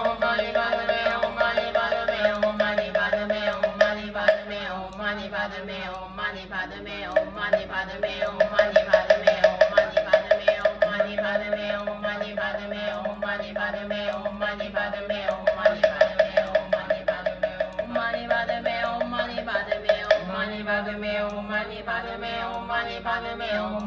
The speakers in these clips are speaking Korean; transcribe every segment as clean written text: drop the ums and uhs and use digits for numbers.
Om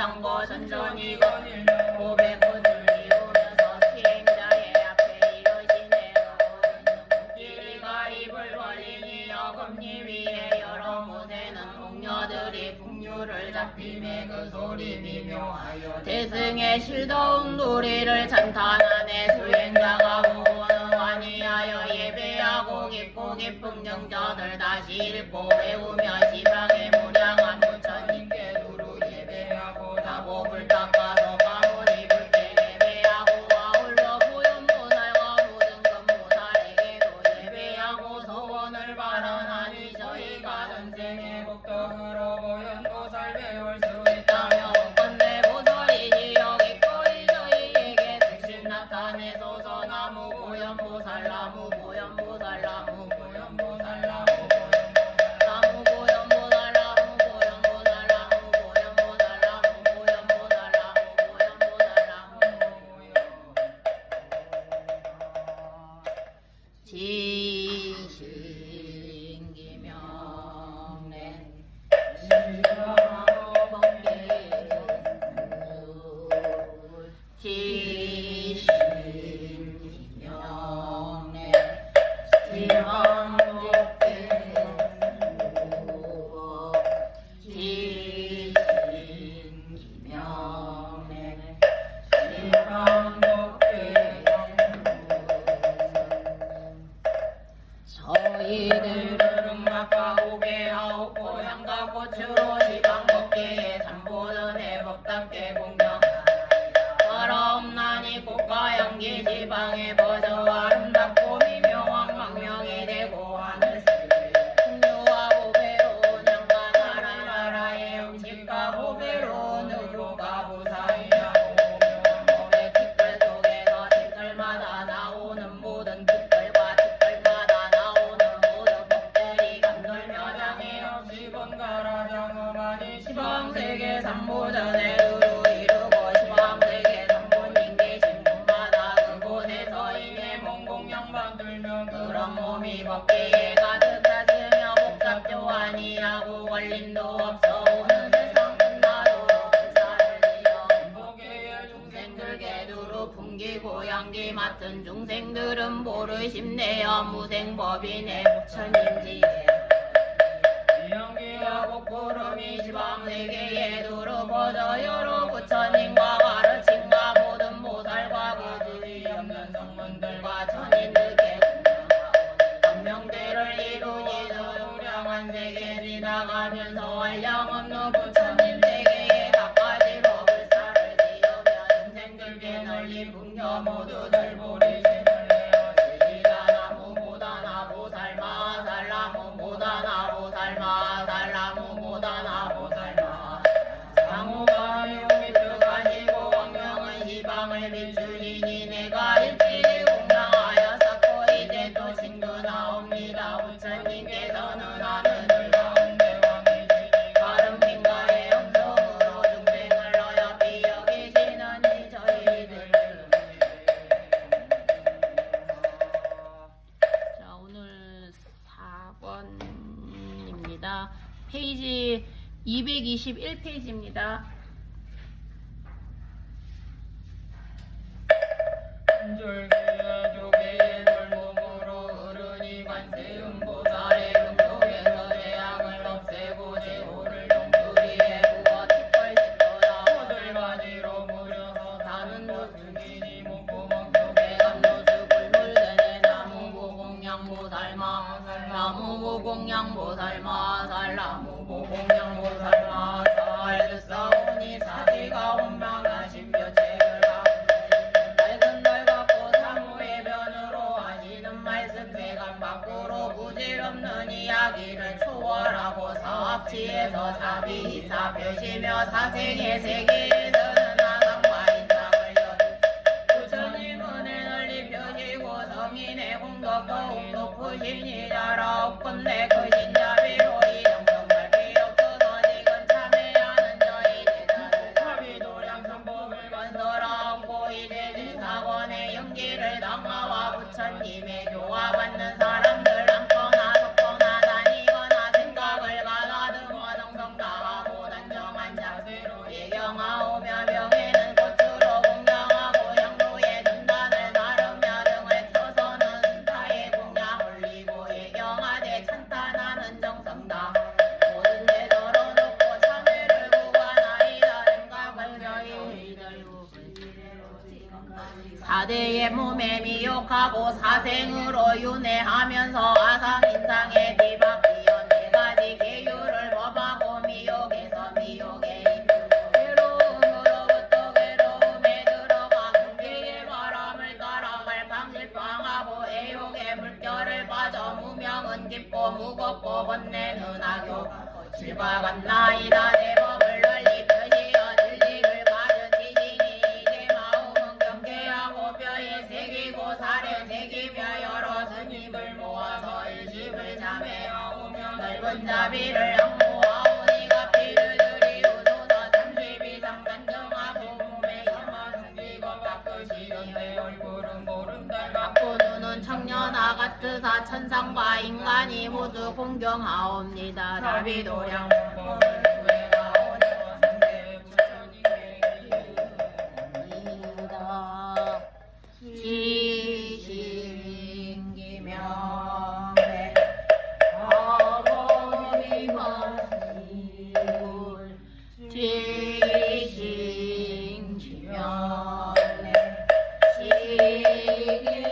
상고 천천히 거닐며 고백꽃을 피우면서 수행자의 앞에 이르시네요. 길이가 입을 벌리니 여금니 위에 여러 무새는 동녀들이 풍류를 잡히매 그 소리 미묘하여 대승의 실더운 노래를 찬탄하네. 수행자가 보고는 완이하여 예배하고 깊고 깊은 정전을 다시 읽고 외우며 지방의 무량한 부처님께 두루 예배하고 다복을 닦아서 가문이 불때 예배하고 아울러 보현보살과 모든 금보살에게도 예배하고 소원을 발언하니 저희가 전생의 복덕으로 보현보살 배울 수 있다며 건네 보살이니 여기까지 저희에게 특신 나타내소서. 나무 보현보살 나무 보현보살 나무 보현보살 나무 나무 보현보살 나무 보현보살 나무 보현보살 나무 보현보살 나무 보현보살 나무 지신기명래 지신기명래 저희들은 음악과 오개하오 고향과 꽃으로 지방법계에 삼보전에 법답게 공경하나이다. 더러움나니 꽃과 연기 지방에 버저 아름답고 미묘한 광명이 되고 하늘색 풍류와 보배로운 향과 나라나라의 음식과 보배로운 의료가 무사히하고 묘한 법의 티끌 속에서 티끌마다 나오는 모든 티끌과 티끌마다 나오는 모든 법들이 감돌며 장애 없이 번갈아 장엄하니 시방세계 삼보전에 두루 이루고 시방세계 삼보님 계신 곳마다 그곳에서 이내 몽공양 받들며 그런 몸이 법계에 가득하으며 복잡도 아니하고 걸림도 없어 오는 세상 끝나도록 불사를 지어 법계의 중생들께 두루 풍기고 양기 맡은 중생들은 모르심내어 무생법인의 부처님지에 이영기하고 구름이 지방세계에 두루 퍼져 여러 부처님과 가르침과 모든 보살과 그들이 없는 성문들과 천인들께 공양하고 감명대를 이루니 저우량한 세계 지나가면서 한량없는 부처님 세계에 각가지로 불사를 지으며 중생들께 널리 풍겨 모두들 보리심을 내어 지리다나무 보다나무 살마 살나무 보다나무 살마 살나무 보다나무 살마 상호가 미움이 뜨가지고 광명은 시방을 비추리니 내가 일찍이 공양하여 쌓고 이제 또 친구나옵니다. 부처님께서는 하늘을 가운데 왕이시니 가름민가의 영성으로 중생을 어여삐 여기시느니 저희들 자 오늘 4번입니다. 페이지 221페이지입니다. 한줄기의 조개의 돌몸으로 어른이 관세음보살의 금속에서 재앙을 없애고 제호를 동두리에 부어 티끌짓거나 호들바지로 무려서 사는 도승이니 목구멍 속에 감로수불 물대네 나무보공양보살마 나무보공양보살마 살나무보공양보살마 살 듣사오니 사지가 원망하신 묘책을 맑은 날 갖고 사무의 변으로 하시는 말씀 세간 밖으로 부질없는 이야기를 초월하고 사합치에서 사비이사 펴시며 사생의 세계에서는 나상과 인상을 여두 부처님 은혜 널리 펴시고 성인의 공덕 더욱 높으시니 자라 없건대 그 신자비로 이정성 밝히 없어서 지금 참회하는 저희 제자들 합의도량 선법을 건설하고 이제 제사관의 연기를 당하와 부처님의 교화받는 사람들 앉거나 섰거나 다니거나 생각을 가다듬어 정성 다하고 단정한 자세로 예경하고 욕하고 사생으로 윤회하면서 아상인상에 뒤바뀌어 네 가지 계율을 법하고 미혹에서 미혹에 이르고 괴로움으로부터 괴로움에 들어가 궁계의 바람을 따라갈 방실방하고 애욕의 물결을 빠져 무명은 깊고 무겁고 번뇌는 악욕 실과 같나이다 대법을 널리 펴지어 진리를 가진 지진이 이제 마음은 경계하고 뼈에 새기고 살에 새기며 여러 스님을 모아서 일십을 잠해하오며 넓은 자비를 양모하오니가 피를 들이우소서 삼십이상 단정하고 몸에 힘을 숨기고 깎으시는 내 얼굴은 모른다 갖고 눈은 청년아 같으사 천상과 인간이 모두 공경하옵니다. 자비도량 지신기명에 아버지만이울 지신기명에 시기무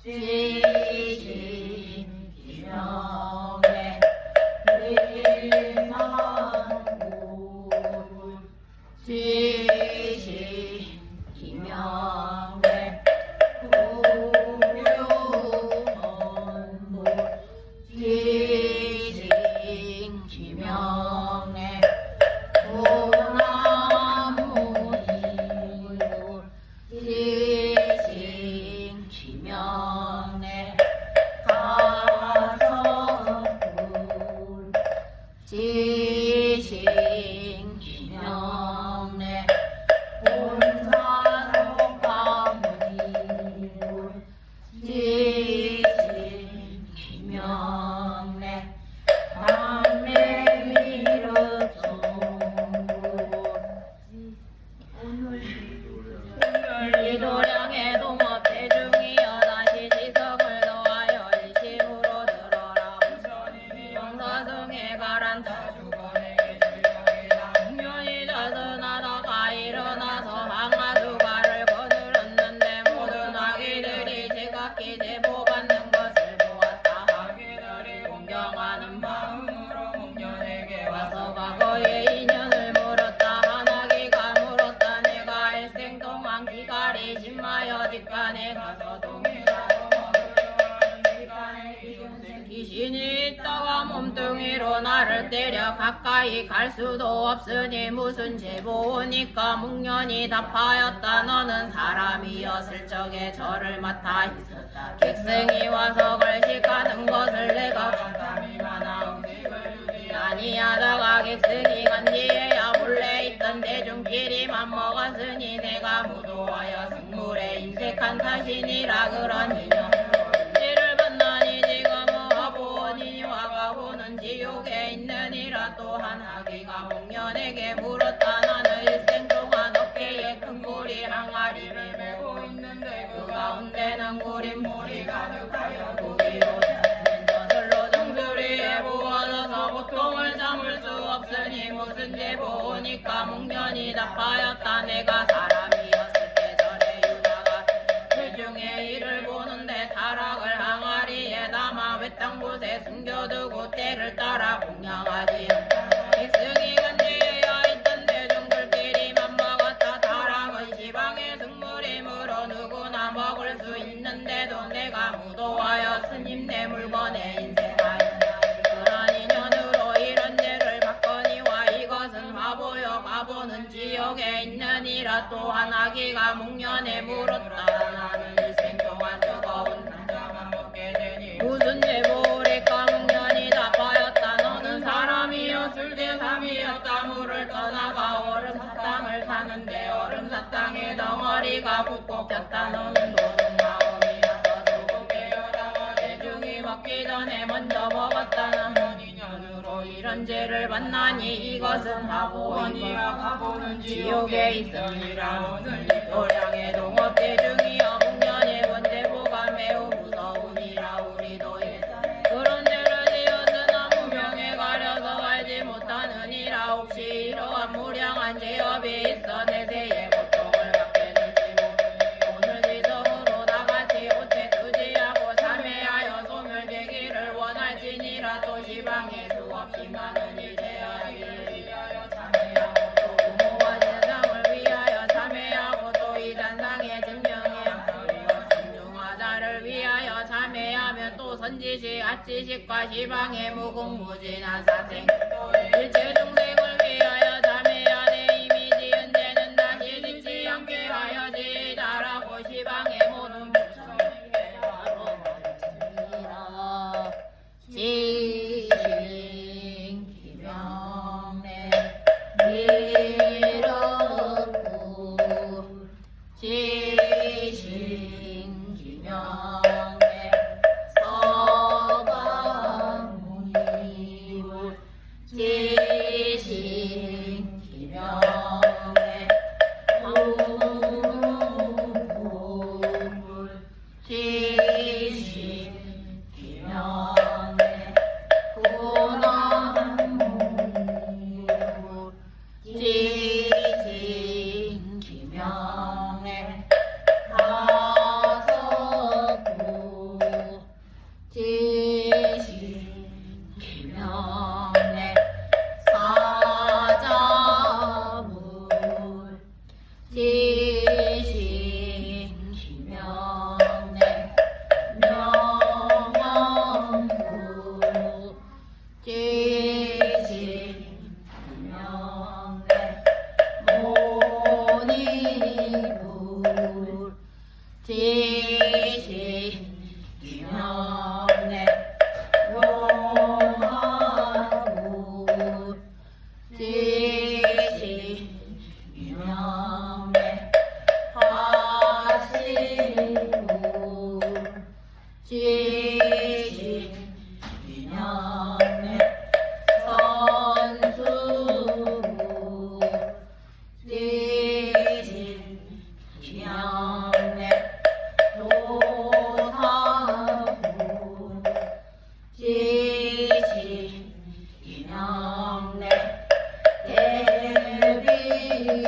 지신기명에 일만구 지신기명에 공유원무 지신기명에 도나무이물 지신기명에 가성불 지신기명에 본사성가무이물 지신기명에 이도량의 동업 대중이여 다시 지성을 더하여 일심으로 들어라 영사성에 가란다 주거에게 주령이다 공연이 자선하다가 일어나서 방아두가를 거느렸는데 모든 아기들이 제각기 제보받는 것을 보았다. 아기들이 공경하는 마음으로 공연에게 와서 과거의 인연을 물었다. 하나기가 물었다. 내가 일생 동안 기가리 심하여 뒷간에 가서 동이라도 먹으려 하는 뒷간에 귀신이 있다가 몸뚱이로 나를 때려 가까이 갈 수도 없으니 무슨 제보니까 묵년이 답하였다. 너는 사람이었을 적에 저를 맡아 있었다. 객승이 와서 걸식하는 것을 내가 감이 많아 음식을 주지 아니하다가 객승이 간 뒤에야 몰래 있던 대중끼리만 먹었으니 내가 무도하여 승물에 인색한 탓이니라. 그런 인연으로 죄를 받나니 지금은 화보니 와가보는 지옥에 있느니라. 또한 아기가 목련에게 물었다. 나는 일생 동안 어깨에 큰 고리 항아리를 메고 있는데 그 가운데는 구릿물이 가득하여 고기로 닿는 저절로 정수리에 부어져서 고통을 참을 수 없으니 무슨 제보니까 목련이 답하였다. 내가 사람이었을 때 전에 유다가 대중의 일을 보는데 타락을 항아리에 담아 외딴 곳에 숨겨두고 때를 따라 공양하지 않다. 객승이 간 뒤에야 있던 대중들끼리만 먹었다. 타락은 시방의 승물이므로 누구나 먹을 수 있는데도 내가 무도하여 스님 내 물건에 인색하였다. 그런 인연으로 이런 죄를 받거니와 이것은 화보여 화보는 지옥에 있느니라. 또한 아기가 목련에 물었다. 나는 일생 동안 뜨거운 남자만 먹게 되니 무슨 제보리까. 목련이 답하였다. 너는 사람이었을 때 삼이었다. 물을 떠나가 얼음 사탕을 타는데 얼음 사탕의 덩어리가 붓고 폈다. 너는 노동 마음이어서 두고 깨어다가 대중이 먹기 전에 먼저 먹었다. 나는 인연으로 이런 죄를 받나니 이것은 화보니와 화보는 지옥에 있으니라. 오늘 도량의 동업 대중이여 목련의 원제보가 매우 무서우니라. 우리도 예전에 그런 죄를 지었으나 무명에 가려서 알지 못하느니라. 혹시 이러한 무량한 죄업이 있어 내세의 고통을 받게 될지 모르니 오늘 자매하면 또 선지식 아치식과 시방의 무궁무진한 사생 일체 중생을 위하여 자매야 내 이미 지은 죄는 다시 짓지 않게 하여지 다라고 시방의 모든 무청에게 하러 말지니라 지신 기명내 미륵구 지신 기명내 서방무니불 지신 기명내 무궁불 지신 기명내 고난무니불 지신 기명내 다섯구 지신 기명내 사자불 지신 기명내 명왕불 지신 기명내 모니불 지신 기명내 용화불 지신 기명내 화실불 지신 기명내 선수불 지신 기명내 도사불 지신 기명내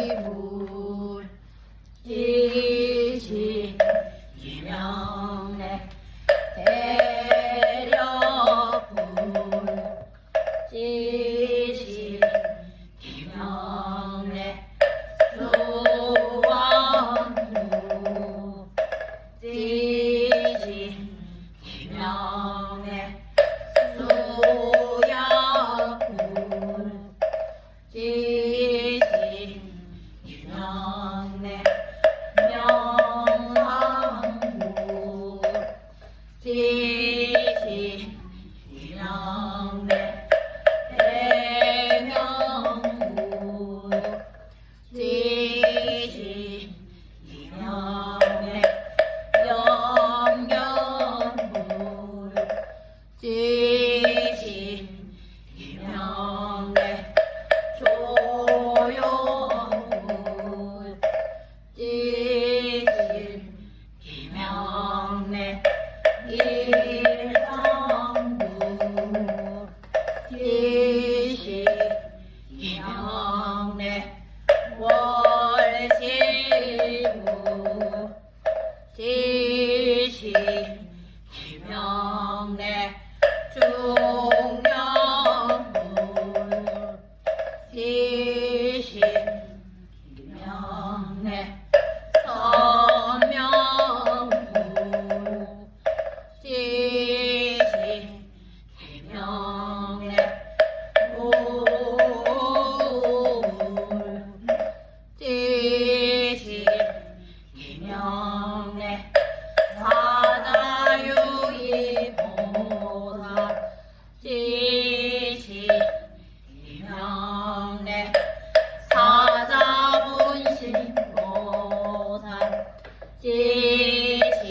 대비불 지신 기명내 대력불 지신 기명내 수왕불 지신 기명내 수야불 지신 기명내 명상불 지신 기명내 대명불 지신 기명내 영견불 지신 기명내 조용불 지신 기명내 일상불 지신 기명내 월실불 지신 기명내 중량불 지신 기명내 서명불 지신 기명내 무불 지신 기명내 사다유의보살 지신 기명내 사자분신보살 지신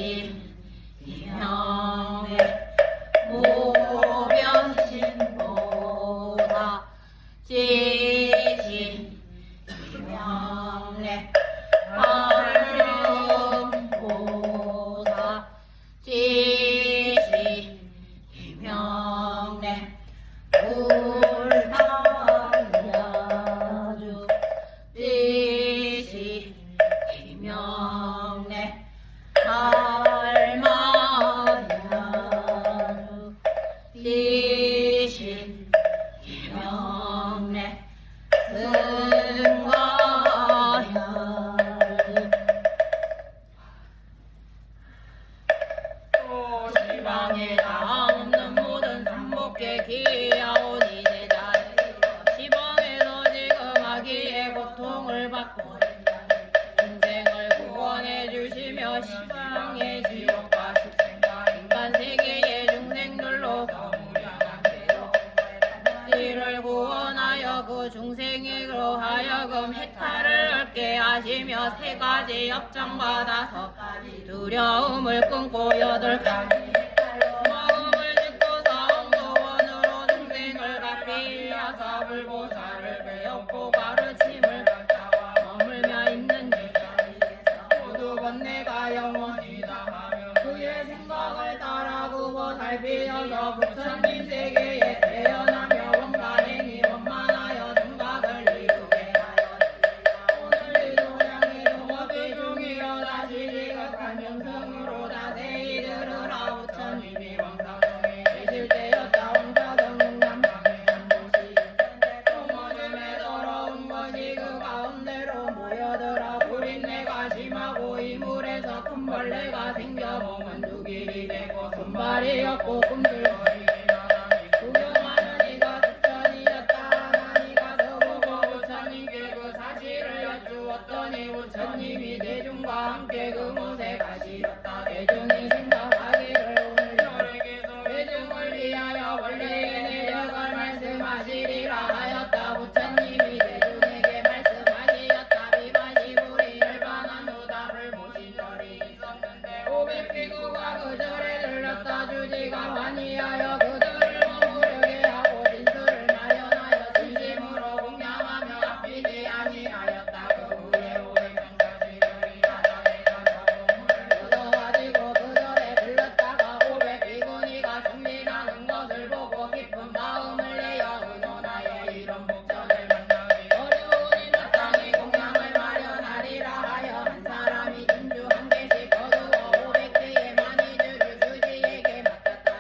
기명내 그 중생으로 하여금 해탈을 얻게 하시며 세 가지 역정받아서 두려움을 끊고 여덟 가지 마음을 짓고서 원으로 중생을 갚기 위하사 불보살을 배웠고 가르침을 받다와 머물며 있는 두 번 내가 영원이다 하며 그의 생각을 따라 그 보살 비어서 부처님 세계에 태어나며 원가행이 원만하여 등각을 이루게 하여 오늘 이 동양의 동업이 중이여 다시 지극한 영성으로 자세히 들으라 부처님이 왕사성에 계실 때였다 왕사성 용남방에 한 곳이 동어즘에 더러운 것이 그 가운데로 모여들어 불인내가 심하고 이물에서 큰 벌레가 생겨 몸은 두 길이 되고 손발이 없고 꿈틀거리게 나가니 구경하는 이가 부처님이었다 하나니가 더보고 부처님께 그 사실을 여쭈었더니 부처님이 대중과 함께 그곳에 가시었다. 대중이 생각하기를 오늘 혈에게서 대중을 위하여 원래의 내력을 말씀하시리라 하였다. 부처님이 대중에게 말씀하시었다. 비바시 불이 열반한 후 답을 모신 절이 있었는데 500비구가 그 절에 들렀다. 주지가 환희하여 그들을 머무르게 하고 진술을 마련하여 진심으로 공양하며 아끼지 아니하였다. 그 후에 500명까지 절이 바다에 가서 몸을 얻어가지고 그 절에 들렀다가 500비구니가 승리하는 것을 보고 기쁜 마음을 내어 의논하여 이런 목전을 만나기 어려우니 마땅히 공양을 마련하리라 하여 한 사람이 진주 한 개씩 거두어 500개의 많이 주를 주지에게 맡겼다.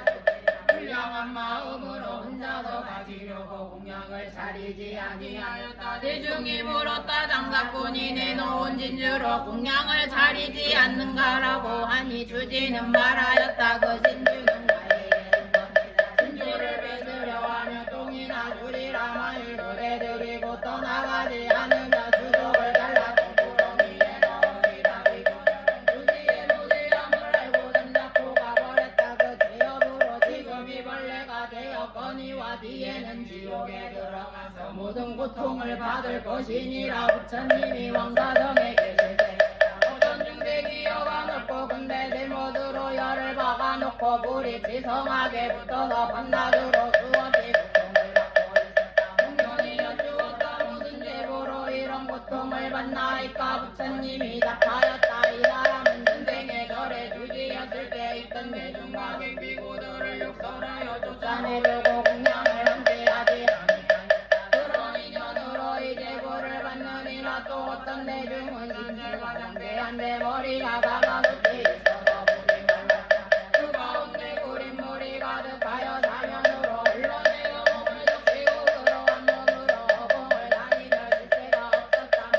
불량한 마음으로 혼자서 가지려고 공양을 차리지 아니하였다. 대중이 물었다. 장사꾼이 내놓은 진주로 공양을 차리지 않는가라고 하니 주지는 말하였다. 그 진주는 나에게 진주를 뺏으려 하며 똥이나 주리라 만일 그래 드리고 떠나가지 않으면 수족을 달라 똥구렁이에 넣으리라. 주지의 무지함을 알고 잠자코 가버렸다. 그 죄업으로 지금 이 벌레가 되었거니와 뒤에는 지옥에 들어가서 모든 고통을 받을 것이니라. 부처님이 왕사성에 계실 때 어떤 중생이 여가 높고 근데 잘못으로 열을 박아놓고 불이 지성하게 붙어서 밤낮으로 수없이 고통을 받고 있었다. 공연이 여쭈었다. 무슨 죄보로 이런 고통을 받나이까. 부처님이 답하였다. 이 사람은 전생에 절에 주지였을 때 있던 대중과 객비구들을 욕설하여 쫓아내려고 공양을 함께하지 아니하였다. 그런 인연으로 이 제보를 받느니라. 또 어떤 대중은 신체가 장대한데 머리가 가마솥에 있어서 불이 말랐다. 그 가운데 구린 물이 가득하여 사면으로 흘러내려 몸을 적시고 그러한 몸으로 허공을 다니며 실체가 없었다.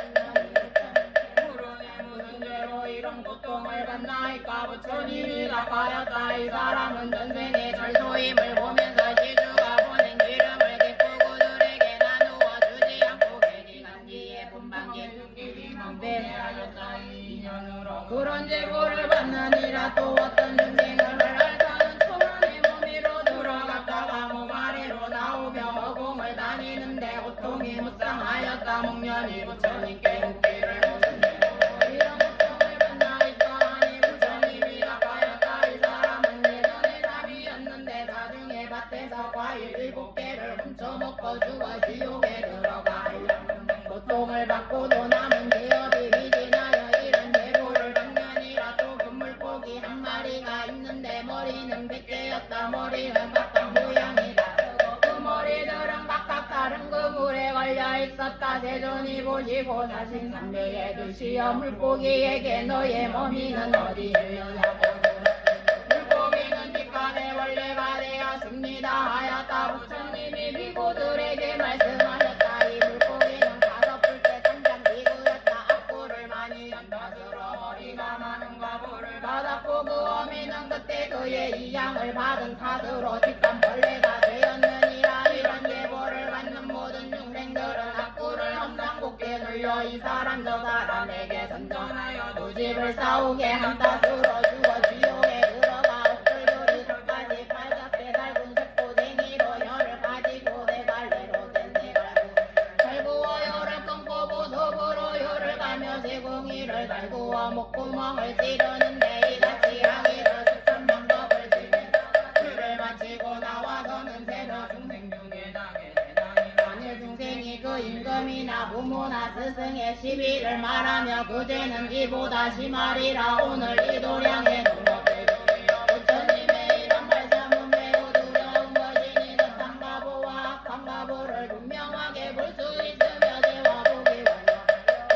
물론에 무슨 죄로 이런 고통을 받나이까. 부처님이 답하였다. 이 사람은 전생에 절소임을 보면서 지주가 보낸 기름을 객구구들에게 나누어 주지 않고 객기간 뒤에 분방에 죽기를 망대하였다. 이 인연으로 그런 제보를 받느니라. 또 어떤 중생을 헐헐다는 초란의 몸위로 들어갔다가 몸 아래로 나오며 허공을 다니는데 고통이 무쌍하였다. 목련이 부처님께 묻기를 무슨 죄로 이런 고통을 받나이까 하니 부처님이 답하였다. 이 사람은 예전에 사비였는데 나중에 밭에서 과일 7개를 훔쳐먹고 죽어 지옥에 들어가 고통을 받고도 남은 기업이 위진하여 이런 제보를 받느니라. 또 금물고기 한 마리가 있는데 머리는 100개였다. 머리는 각각 모양이 다르고 그 머리들은 각각 다른 그물에 걸려 있었다. 세존이 보시고 자신 삼배에 드시어 물고기에게 너의 몸이는 어디에 있냐고 물고기는 뒷간에 원래가 되었습니다 하였다. 부처님이 비구들에게 말씀하셨다. 이 물고기는 가서 풀때 당장 비구였다. 악구를 많이 연다스러 머리가 많은 과부를 받았고 그 어미는 그때 그의 이양을 받은 탓으로 뒷간 벌레가 되었느니라. 이런 예보를 받는 모든 중생들은 악구를 험상궂게 눌려 이 사람 저 사람에게 선전하여 두 집을 싸우게 한 탓으로 죽어 지옥에 들어가 옥들들이 설까지 팔갑게 달군 석고쟁이로 혀를 가지고 내 갈래로 댄 내갈고 스승의 시비를 말하며 그제는 이보다 심하리라. 오늘 이 도량에 부처님의 이런 말씀은 매우 두려운 것이니 득한 가보와 악한 가보를 분명하게 볼 수 있으며 죄와 복이 완료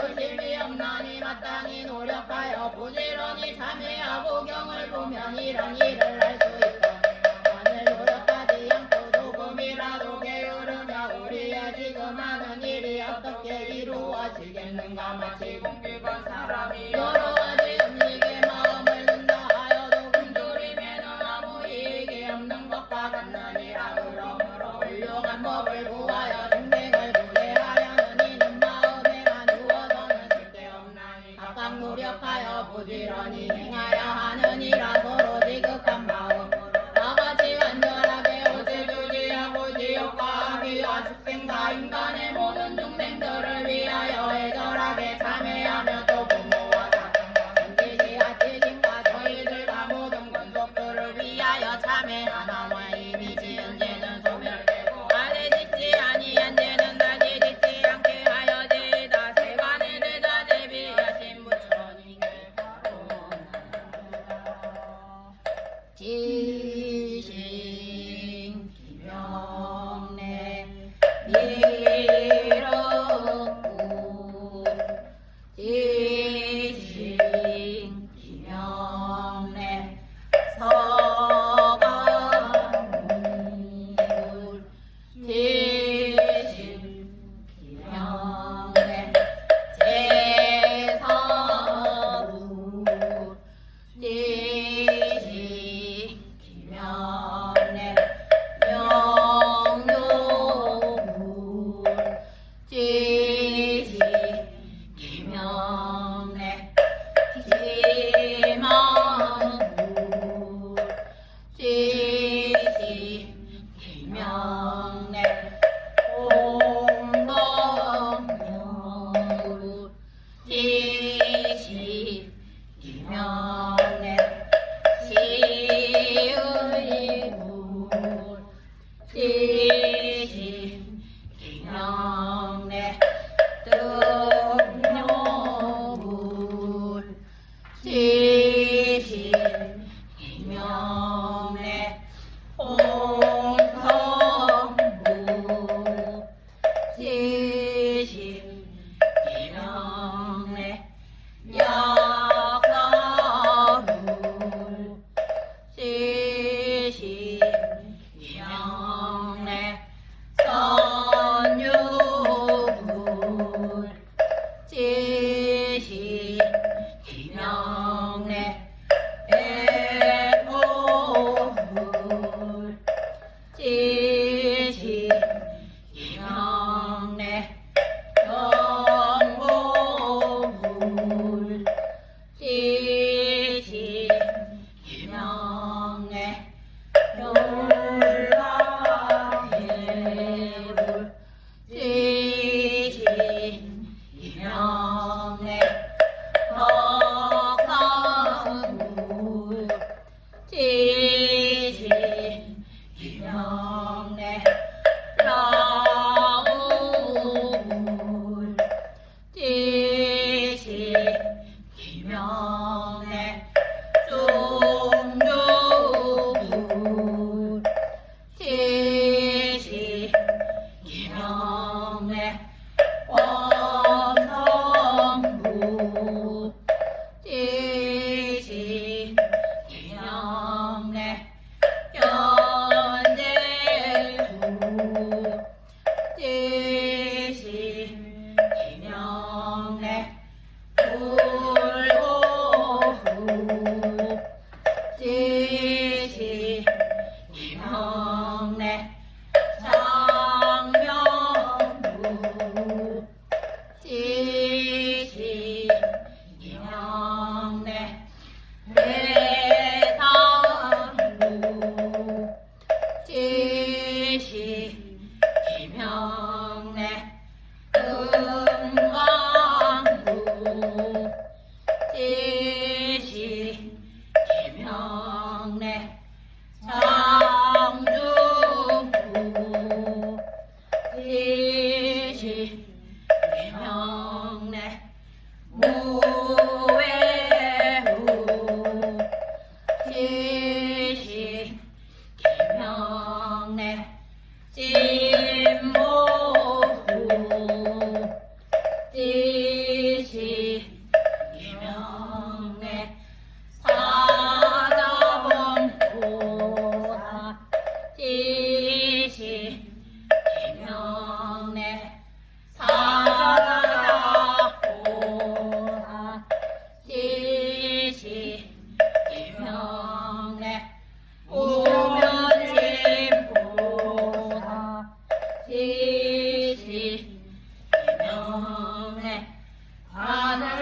의심이 없나니 마땅히 노력하여 부지런히 참회하고 경을 보면 이런 일을 할 수 있다. 만일 노력하지 않고 조금이라도 게으르며 우리의 지금 하는 일이 어떻게 이루어지겠는가. 마치 공기반 사람이 여러 가지 음식에 마음을 든다 하여도 굶주리면은 아무 이익이 없는 것과 같느니라. 그러므로 훌륭한 법을 구하여 생명을 구제하려는 이는 마음에만 두어서는 쓸데없나니 각각 노력하여 부지런히 행하여 하느니라. 서로 지극한 마음으로 다같이 간절하게 옷을 주지하고 지옥과 악의와 축생과 인간의 모든 중생들을 위하여 애절하게 참회하며 또 부모와 자손과 선지시와 지신과 저희들과 모든 권속들을 위하여 참회하나와 이미 지은 죄는 소멸되고 아래 짓지 아니한 죄는 다시 짓지 않게 하여지이다. 세간에 대자 대비하신 부처님께 바로 지신 기명내 미륵구 지신 기명내 서가문불 지신 기명내 제사불 지신 기명내 명료불 지신 기명내 기망불 지신 기명내 공덕명불 지신 기명내 시의불 지신 기명내 등료불 지신 기명내 홍성불 지신 기명내 약사불 지신 기명내 선유불 지신 기명내 백호불 지신 기명내 경고불 지신 기명내 열라해불 지신 기명내 덕상불 지신 기명내 라우불 지신 기명내 종교불 김영래 찐모후 찌시 김영래 사자범보다 찌시 김영래 사자보다 찌시 김영래 우면진보다 찌시 김영래 관세음보다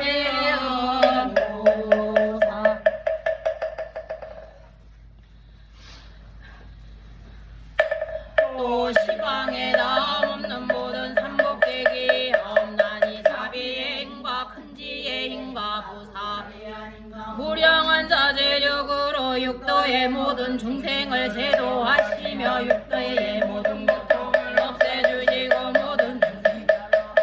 또 시방에 남 없는 모든 삼복대기 엄난이 자비의 힘과 큰지의 힘과 부사 무량한 자제력으로 육도의 모든 중생을 제도하시며 육도의 모든 고통을 없애주시고 모든 중생을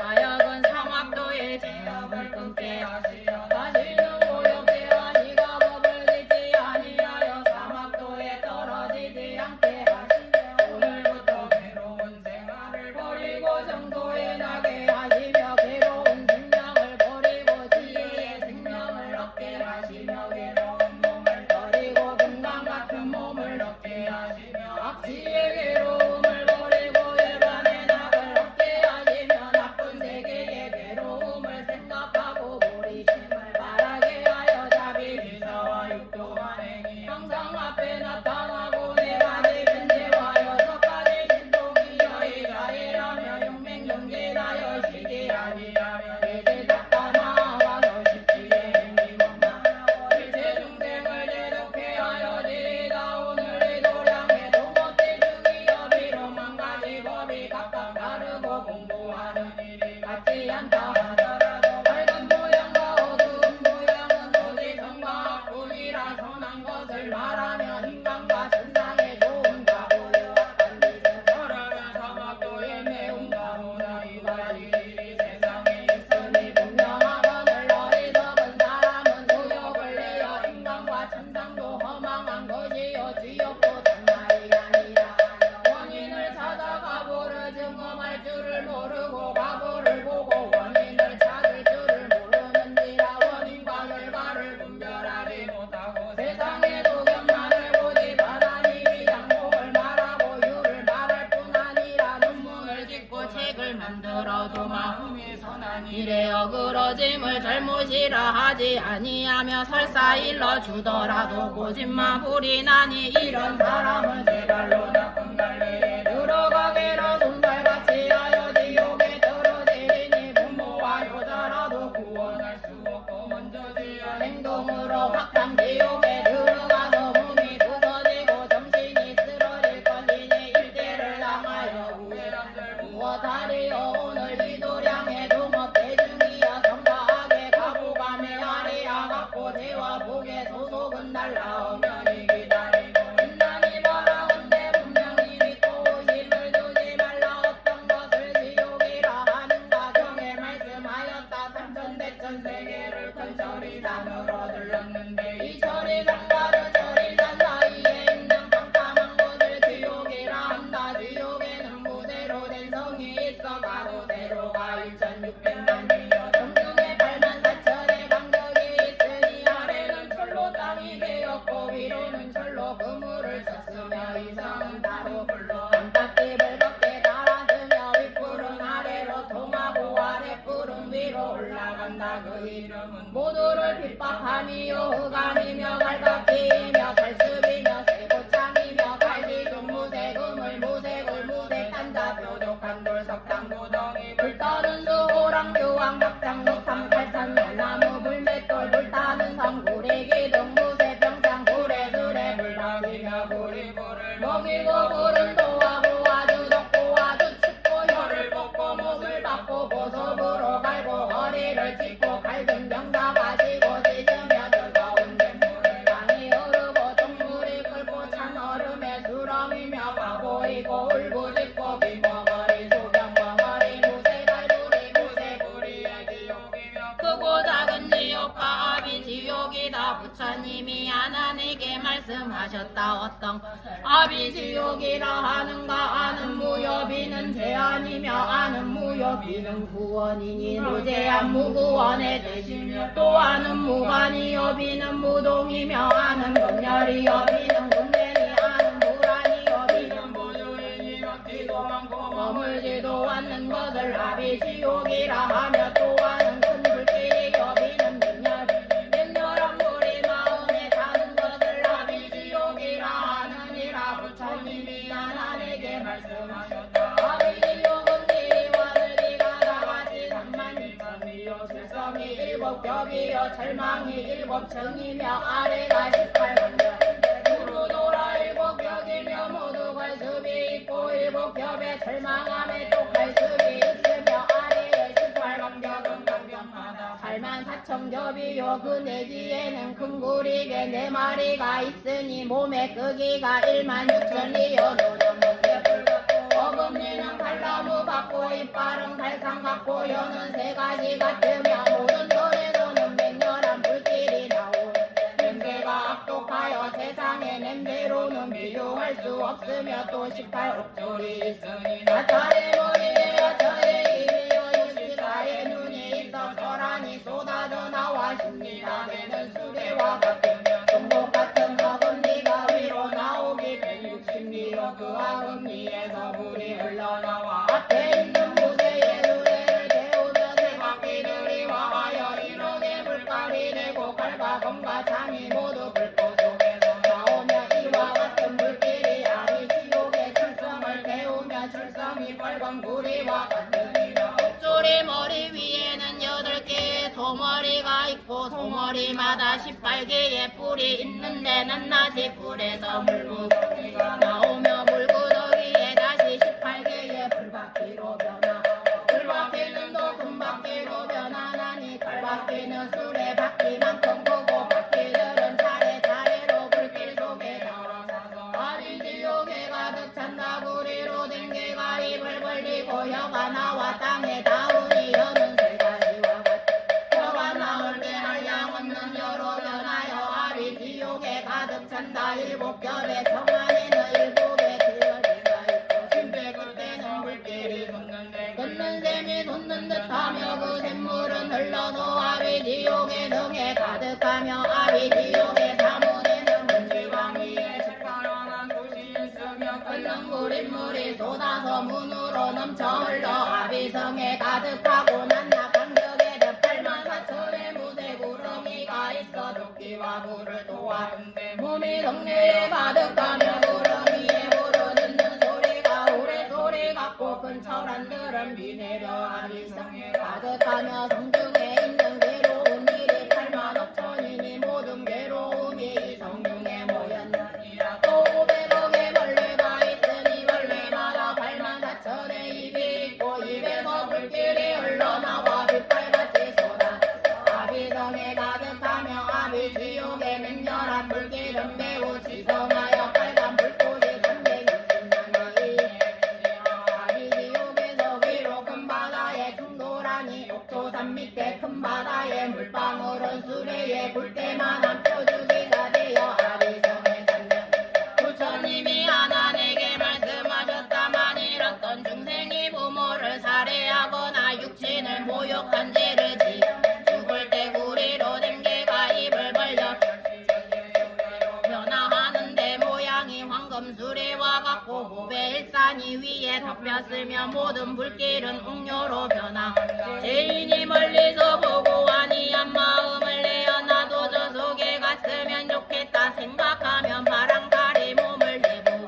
하여금 사막도의 죄악을 끊게 하시며 다시는 모욕되어 아니가 법을 짓지 아니하여 사막도에 떨어지지 않게 하시며 오늘부터 괴로운 생활을 버리고 정도에 나게 하시며 괴로운 생명을 버리고 지혜의 생명을 얻게 하시며 괴로운 몸을 버리고 금강 같은 몸을 얻게 하시며 악취의 괴로움을 버리고 열반의 낙을 얻게 하시며 나쁜 세계의 괴로움을 생각하고 버리심을 바라게 하여 자비기사와 육도한 행위 항상 앞에 나타나고 내가 내 변제하여 석가의 신통이여 이자애라며 용맹경제하여 시지 아니하며 이제 덕다나와 너십지의 행위 못나하고 일체 중생을 제독해 하여 지리다 오늘의 도량에 도못대 중이여 비로만 가지 법이 각각 다르고 공부하는 일이 같지 않다 하더라도 밝은 모양과 어두운 모양은 오직 성과 악뿐이라 선한 것을 말하면 인간과 천상의 좋은 과보여 반드시 설하면 사막도의 매운 과보다 이가지 일이 세상에 있으니 분명하거늘 너희서 본 사람은 도욕을 내어 인간과 천상도 허망한 것이요 지옥도 장난이 아니라 원인을 찾아가 보를 증험할 줄을 모르고 과보를 보고 원인을 찾을 줄을 모르는지라 원인과 결과를 분별하지 못하고 세상의 도경만을 보지 바라니 양목을 말하고 유를 말할 뿐 아니라 논문을 짓고 책을 만들어도 마음이 선한 일에 어그러짐을 잘못이라 하지 아니하며 설사 일러주더라도 고집만 부리나니 이런 사람은 제발로 나쁜 갈래에 들어가게라 손발같이 하여 지옥에 떨어지리니 부모와 여자라도 구원할 수 없고 먼저 지은 행동으로 확탕 지옥에 들어가서 몸이 부서지고 정신이 쓰러질 것이니 일대를 당하여 후회란들 무엇하리요 오늘 이 도량에 동업대 중이여 성가하게 가보가며 아래야 갖고 대와 복의 소속은 날라오면이 기다리고 인간이 바라온데 분명히 믿고 힘을 두지 말라 어떤 것을 지옥이라 하는가 정에 말씀하였다 삼천대천 세계를 큰 절이산으로 들렀는데 이 절이산과 저 절이산 사이에 있는 깜깜한 곳을 지옥이라 한다 지옥에는 무대로 된 성이 있어 가로세로가 1600만이여 정중에 8만 4천의 간격이 있으니 아래는 철로 땅이 되었고 위로는 철로 그물을 쳤으며 이상은 따로 불러 안팎집을 걷게 달았으며 윗불은 아래로 통하고 아랫불은 위로 올라간다 그 이름은 모두를 핍박하니요 흑암이며 갈각기이며 갈습이며 세고창이며 갈기둥 무색음을 무색을 무색한 자 뾰족한 돌 석탄 구덩이 불타는 수 호랑교황 박장 녹탐 칼산 열나무 불맷돌 불타는 성 구리기둥 무색 병장 구레수레 불박이며 구리불을 먹이고 불을 도하고 아주 덥고 아주 춥고 혀를 뽑고 못을 받고 보석으로 갈고 허리를 찢고 갈등 병사 마시고 찢으며 뜨거운 갯물을 강이 흐르고 동물이 끓고 찬 얼음에 수렁이며 바보이고 울부짖고 비머거리 소병벙어리 무쇠갈부리 무쇠구리의 지옥이며 크고 작은 지옥과 합이 지옥이다 부처님이 아난에게 말씀하셨다 어떤 것을 아비지옥이라 하는가 아는 무여비는 제한이며 아는 무여비는 구원이니 무제한 무구원의 뜻이며 또 아는 무관이여 비는 무동이며 아는 분열이여 비는 군대니 아는 무란이여 비는 무주이니 먹지도 않고 머물지도 않는 것을 아비지옥이라 하며 또 아는 큰 불길이여 비는 맹렬한 물이 마음에 타는 것을 아비지옥이라 하느니라 부처님이 나에게 말씀하셨다. 아비지옥은 길이와 넓이가 다같이 32,000이요 질성이 7겹이요 철망이 7층이며 아래가 18겹 두루 돌아 7겹이며 모두 갈습이 있고 7겹에 철망함에 또 갈습이 있으며 아래에 18간격은 간격마다 84,000겹이요 그 내기에는 큰 구리개 4마리가 있으니 몸의 크기가 16,000이요 노년문개 불같고 어금니는 칼나무 같고 이빨은 칼상 같고 혀는 3가지 같으며 모든 털에서는 맹렬한 불길이 나오니 냄새가 악독하여 세상의 냄새로는 비교할 수 없으며 또 18옥졸이 있으니 나찰의 머리에 저의 입이여 64의 눈이 있어 혈안이 쏟아져 나와 심리학에는 수레와 같으며 종목 같은 어금니가 위로 나오기 160리요 그 어금니에서 물이 흘러나와 앞에 있는 무대의 수레를 태우며 세 바퀴들이 와하여 이렇게 불깔이 되고 칼과 검과 창이 모두 불꽃 속에서 나오며 이와 같은 불길이 아비지옥의 출성을 태우며 출성이 빨간 구리와 같으니라. 옥졸이 머리 위에는 8개의 소머리가 있고 소머리마다 18개의 뿔이 있는데 낱낱이 뿔에서 물구덩이가 나오며 물구덩이에 다시 18개의 불바퀴로 변화하고 불바퀴는 더 큰 바퀴로 변하나니 칼바퀴는 수레바퀴만큼 크고 바퀴들은 차례차례로 불길 속에 들어서서 아비지옥에 가득 찬다. 구리로 된 개가 입을 벌리고 혀가 나와 땅에 닿으니 혀는 3가지와 같다. 혀가 나올 때 한량 없는 혀로 변하여 아비지옥에 가득 찬다. 7겹의 청 안에는 7의 길거리가 있고 심배 끝에는 불길이 솟는 셈이 솟는 듯하며 그 샘물은 흘러서 아비지옥의 등에 가득하며 아비지옥의 사문에는 문지방 위에 시퍼런한 솥이 있으며 끓는 물이 쏟아서 문으로 넘쳐 흘러 아비성에 가득하고 난나 간격에 84,000의 무쇠 구렁이가 있어 도끼와 물을 도와준대. 몸이 성내에 가득하며 구렁이에 물을 듣는 소리가 우레소리 같고 큰 철안들은 비 내려 아비성에 가득하며 성중에 있는 괴로운 일이 85,000이니 모든 괴로움이 이 성중에 모였느니라. 또 500억의 벌레가 있으니 벌레마다 84,000의 입이 있고 입에서 불길이 흘러나와 빗발같이 쏟아 아비성에 가득하며 아비지옥의 맹렬한 불길은 매우 지성하여 빨간 불꽃이 360년이 아비지옥에서 위로 큰 바다에 충돌하니 옥토산 밑에 큰 바다에 물방울은 수레에 굴대만한 표주기가 되어 아비성에 닿는 부처님이 하나님에게 말씀하셨다마니 어떤 중생이 부모를 살해하거나 육신을 모욕한 죄를 지어 죽을 때 구리로 된 개가 입을 벌려 변화하는데 모양이 황금수레와 같고 고배일산이 위에 덮였으며 모든 불길은 웅료로 변화. 죄인이 멀리서 보고 아니한 마음을 내어 나도 저 속에 갔으면 좋겠다 생각하면 바람칼이 몸을 내고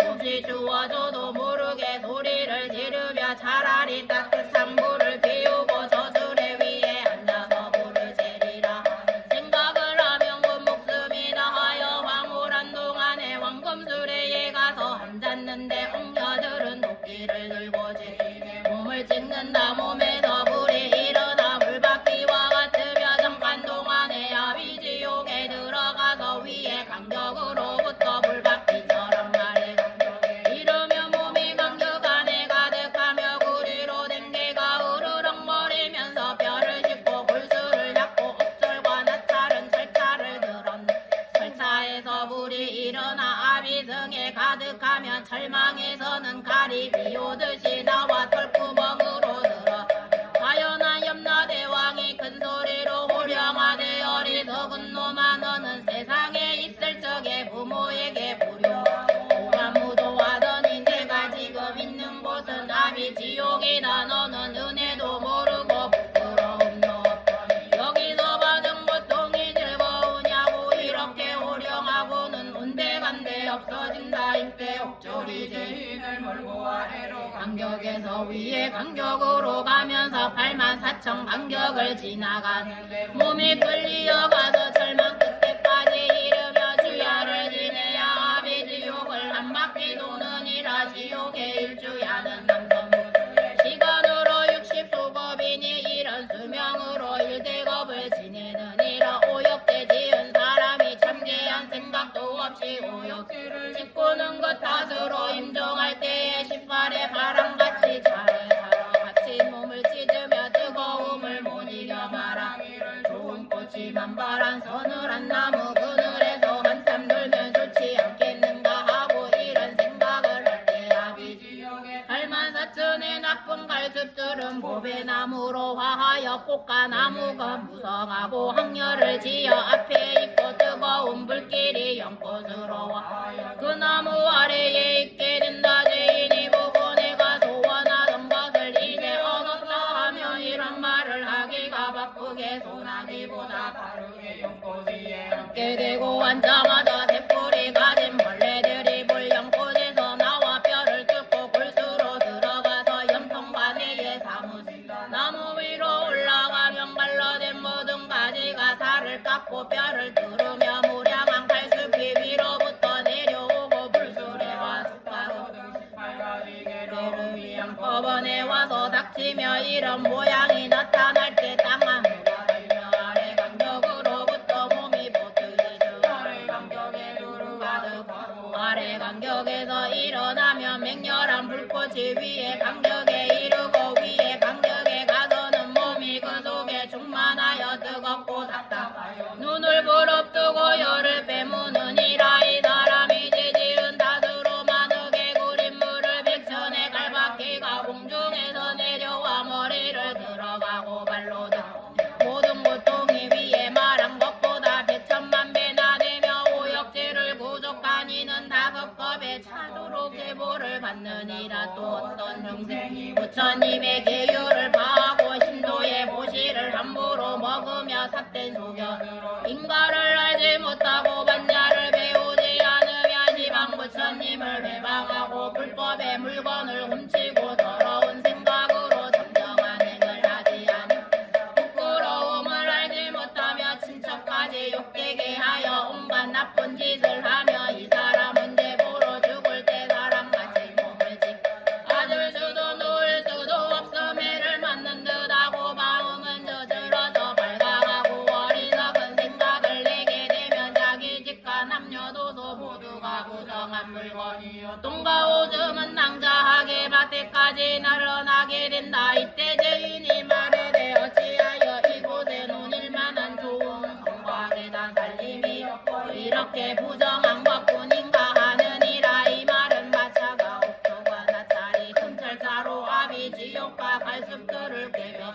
몹시 주워줘도 모르게 소리를 지르며 차라리 따뜻한 물을 비우고 저 수레 위에 앉아서 물을 재리라 생각을 하면 그 목숨이 다하여 황홀한 동안에 황금수레에 가서 앉았는데 웅녀들은 도끼를 들고 죄인의 몸을 찍는다. 몸에서 불이 일어나 물바퀴와 같으며 잠깐 동안에 아비지옥에 들어가서 위에 간격으로부터 물바퀴처럼 말해 이러면 몸이 간격 안에 가득하며 구리로 된 개가 으르렁거리면서 뼈를 씹고 골수를 잡고 옥절과 나찰은 철차를 들었네. 철차에서 불이 일어나 아비성에 가 하면 절망에서는 가리 비오듯이 나와 털구멍으로 들어 하연한 염라대왕이 큰소리로 호령하되 어리석은 놈아 너는 세상에 있을 적에 부모에게 부려 무도하더니 내가 지금 있는 곳은 아비지옥이다. 너는 은혜도 모르고 부끄러운 놈 여기서 받은 고통이 즐거우냐고 이렇게 호령하고는 온데간데 없어진다. 이때 옥졸이 죄인을 몰고 아래로 간격에서 위에 간격으로 가면서 84,000 간격을 지나간 몸이 끌리어가서 절망 끝에까지 이르며 주야를 지내야 아비지옥을 한 바퀴 도느니라. 지옥의 일주야는 남성 시간으로 60수급이니 이런 수명으로 1대겁을 지내느니라. 오역대 지은 사람이 참재한 생각도 없이 오역죄를 짓고는 그 탓으로 임종할 때에 18의 바람같이 차례차례 같이 몸을 찢으며 뜨거움을 못 이겨 바람이를 좋은 꽃이 만발한 서늘한 나무 그늘에서 한참 놀면 좋지 않겠는가 하고 이런 생각을 할 때 아비지옥의 84,000의 나쁜 갈습들은 보배나무로 화하여 꽃가나무가 무성하고 항열을 지어 앞에 있고 뜨거운 불길이 연꽃으로 그 나무 아래에 있게 된다. 죄인이 보고 내가 소원하던 것을 이제 얻었다 하며 이런 말을 하기가 바쁘게 소나기보다 빠르게 연꽃위에 앉게 되고 앉자마자 새뿔이 가진 벌레들이 불연꽃에서 나와 뼈를 뜯고 불수로 들어가서 염통바지에 사무친다. 나무 위로 올라가면 발라된 모든 가지가 살을 깎고 뼈를 뚫으며 무량한 칼숲이 위로부터 내려오고 불술에 와 숟가루 등 18가지 계를 위 한꺼번에 와서 닥치며 이런 모양이 나타날 때 땅한 아래 간격으로부터 몸이 보트지죠. 아래 간격에 두루 가득하고 아래 간격에서 일어나면 맹렬한 불꽃이 위에 간격에 이르고 위에 간격에 가서는 몸이 그 속에 충만하여 뜨겁고 답답하여 눈을 부릅뜨고 열을 빼무느니라. 이 사람이 죄지은 탓으로 마누게 구린 물을 백천에 갈바퀴가 공중에서 내려와 머리를 들어가고 발로 닿고 모든 고통이 위에 말한 것보다 100천만 배나 되며 오역죄를 구족한 이는 5겁에 차도록 계보를 받느니라. 또 어떤 형생이 부처님의 계율을 파하고 신도의 보시를 함부로 먹으며 삿된 소견으로 인가를 알지 못하고 반야를 배우지 않으며 지방 부처님을 배방하고 불법의 물건을 훔치고 더러운 생각으로 정정한 행을 하지 않으며 부끄러움을 알지 못하며 친척까지 욕되게 하여 온갖 나쁜 짓을 하며 이 사람은 제보로 죽을 때 사람같이 몸을 짓고 앉을 수도 누울 수도 없어 매를 맞는 듯하고 마음은 저질러서 발광하고 어리석은 생각을 내게 되면 자기 집과 남녀도소 모두가 구성한 물건이요 똥과 오줌은 낭자하게 밭에까지 날아나게 된다. 이때 죄인이 말하되 어찌하여 이곳에 논일만한 좋은 성과 계단 살림이 없고 이렇게 부정한 것뿐인가 하느니라. 이 말은 마차가 옥토와 나찰이 금철자로 아비지옥과 갈습들을 꿰며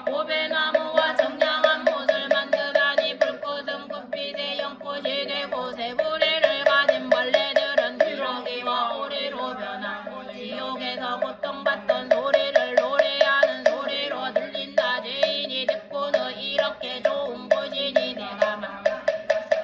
보배나무와 청량한 못을 만드다니 불꽃은 끝빛에 연꽃이 되고 새부리를 가진 벌레들은 기러기와 오리로 변하고 지옥에서 고통받던 소리를 노래하는 소리로 들린다. 죄인이 듣고는 이렇게 좋은 곳이니 내가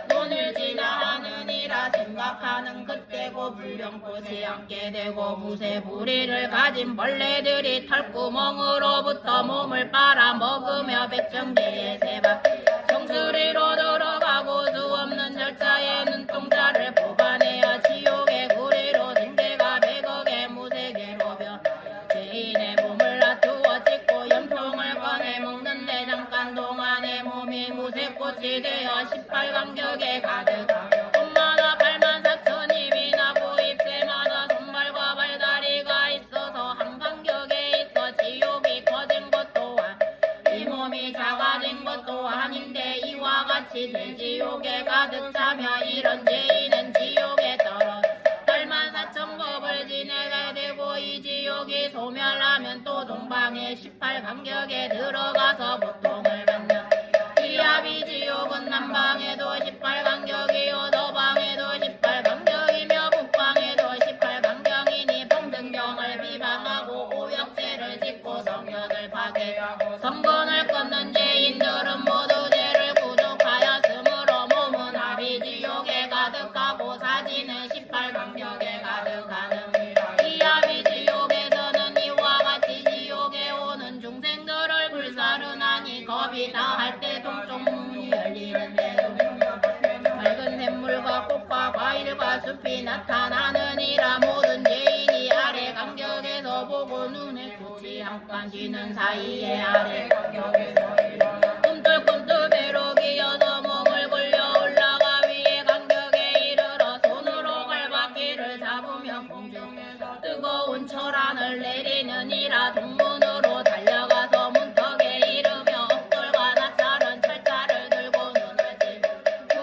눈을 지나하느니라 생각하는 그때고 불령꽃이 앉게 되고 무쇠부리를 가진 벌레들이 털구멍으로부터 몸을 빨아먹으며 100,000개의 새바퀴 정수리로 들어가고 수 없는 절차에 눈동자를 뽑아내어 지옥의 구리로 등대가 100억의 무쇠개로 변 죄인의 몸을 놔두어 찢고 염통을 꺼내 먹는데 잠깐 동안에 몸이 무쇠꽃이 되어 18간격에 가득하며 손마다 84,000입이 나고 입새마다 손발과 발다리가 있어서 한 간격에 있어 지옥이 커진 것 또한 이 몸이 작아진 것도 아닌데 이와 같이 대지옥에 가득 차며 이런 죄인은 지옥에 떨어 84,000겁을 지옥이 소멸하면 또 동방의 18간격에 들어가서 고통을 받는 이하비 지옥은 남방에도 18간격이요 서방에도 18간격이며 북방에도 18간격이니 평등경을 비방하고 오역죄를 짓고 성전을 파괴하고 성건을 끊는 죄인들은 모두 죄를 구족하였으므로 몸은 하비 지옥에 가득하고 사지는 18간격에 가득하느니라. 이 하비 지옥에서는 이와 같이 지옥에 오는 중생들을 불사르나니 겁이 나할 때 동쪽 문이 열리는데 맑은 샘물과 꽃과 과일과 숲이 나타나느니라. 모든 죄인이 아래 간격에서 보고 눈에 좋지 않고 지는 사이에 아래 간격에서 꿈틀꿈틀 배로 기어서 몸을 굴려 올라가 위에 간격에 이르러 손으로 갈바퀴를 잡으며 공중에서 뜨거운 철안을 내리느니라. 동문으로 달려가서 문턱에 이르며 옥돌과 낯설은 철자를 들고 눈을 찌고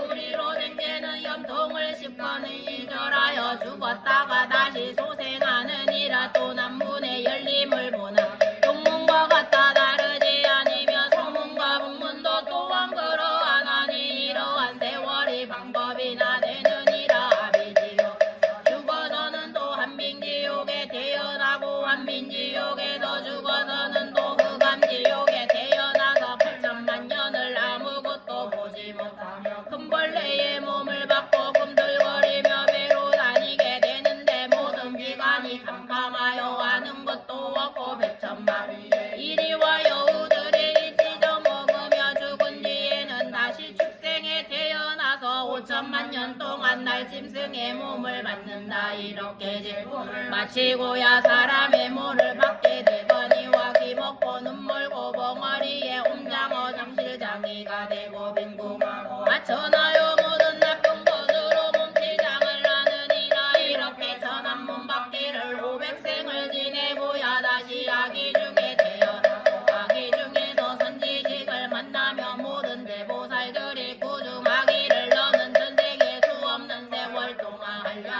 구리로 댕기는 염통을 씹고는 이절하여 죽었다가 다시 소생하느니라. 또 남문의 열림을 보나 동문과 같다 다르지 아니며 성문과 북문도 또한 그러하나니 이러한 세월이 방법이나 되느니라. 아비지옥 죽어서는 또 한민지옥에 태어나고 한민지옥에서 죽어서는 또 흑암지옥에 태어나서 8천만 년을 아무것도 보지 못하며 금벌레의 몸을 받고 꿈틀거리며 배로 다니게 되는데 모든 기관이 캄캄하여 하는 것도 없고 100천마리의 이리와 여우들이 찢어 먹으며 죽은 뒤에는 다시 축생에 태어나서 5천만 년 동안 날짐승의 몸을 받는다. 이렇게 질문을 마치고야 사람의 몸을 받게 되거니와 귀먹고 눈멀고 벙어리에 옴장어 장실장이가 되고 빈궁하고 마천하여 모든 나쁜 것으로 몸치장을 하느니라. 이렇게 천한 몸 받기를 500생을 지내고야 다시 아기 중에 태어나고 아기 중에서 선지식을 만나며 모든 대보살들이 구중하기를 너는 전생에 수없는 세월 동안 하려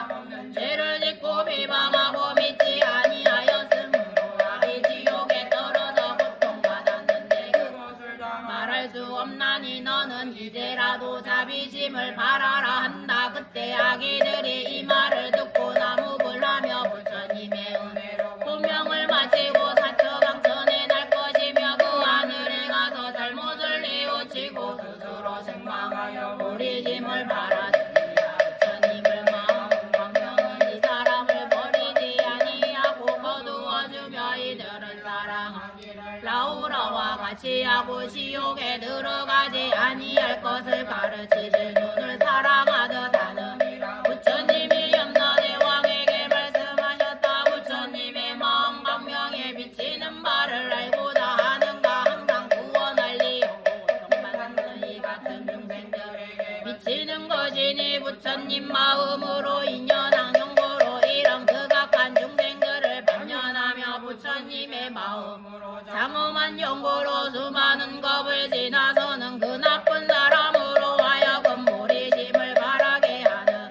죄를 짓고 비방하고 믿지 아니하였으므로 아비 지옥에 떨어져 고통받았는데 그것을 다 말할 수 없나니 너는 이제라도 자비심을 바라라 한다. 그때 아기들이 이 말을 듣고 나무을 하며 부처님의 은혜로 공명을 마치고 사처방천에 날 것이며 그 하늘에 가서 잘못을 뉘우치고 스스로 생망하여 우리 짐을 바라주리라. 부처님을 마음 광명은 이 사람을 버리지 아니하고 거두어주며 이들을 사랑하기를 라우라와 같이 하고 지옥에 들어가지 아니할 것을 가르치실 눈을 사랑하듯 하느니라. 부처님이 염라대왕에게 말씀하셨다. 부처님의 마음 광명에 비치는 바를 알고자 하는가. 항상 구원할 리하고 고통받는 이 같은 중생들에게 비치는 것이니 부처님 마음으로 인연한 용고로 이런 극악한 중생들을 반면하며 부처님의 마음으로 장엄한 용고로 수많은 겁을 지나서는 그 나쁜 사람으로 하여금 무리심을 바라게 하는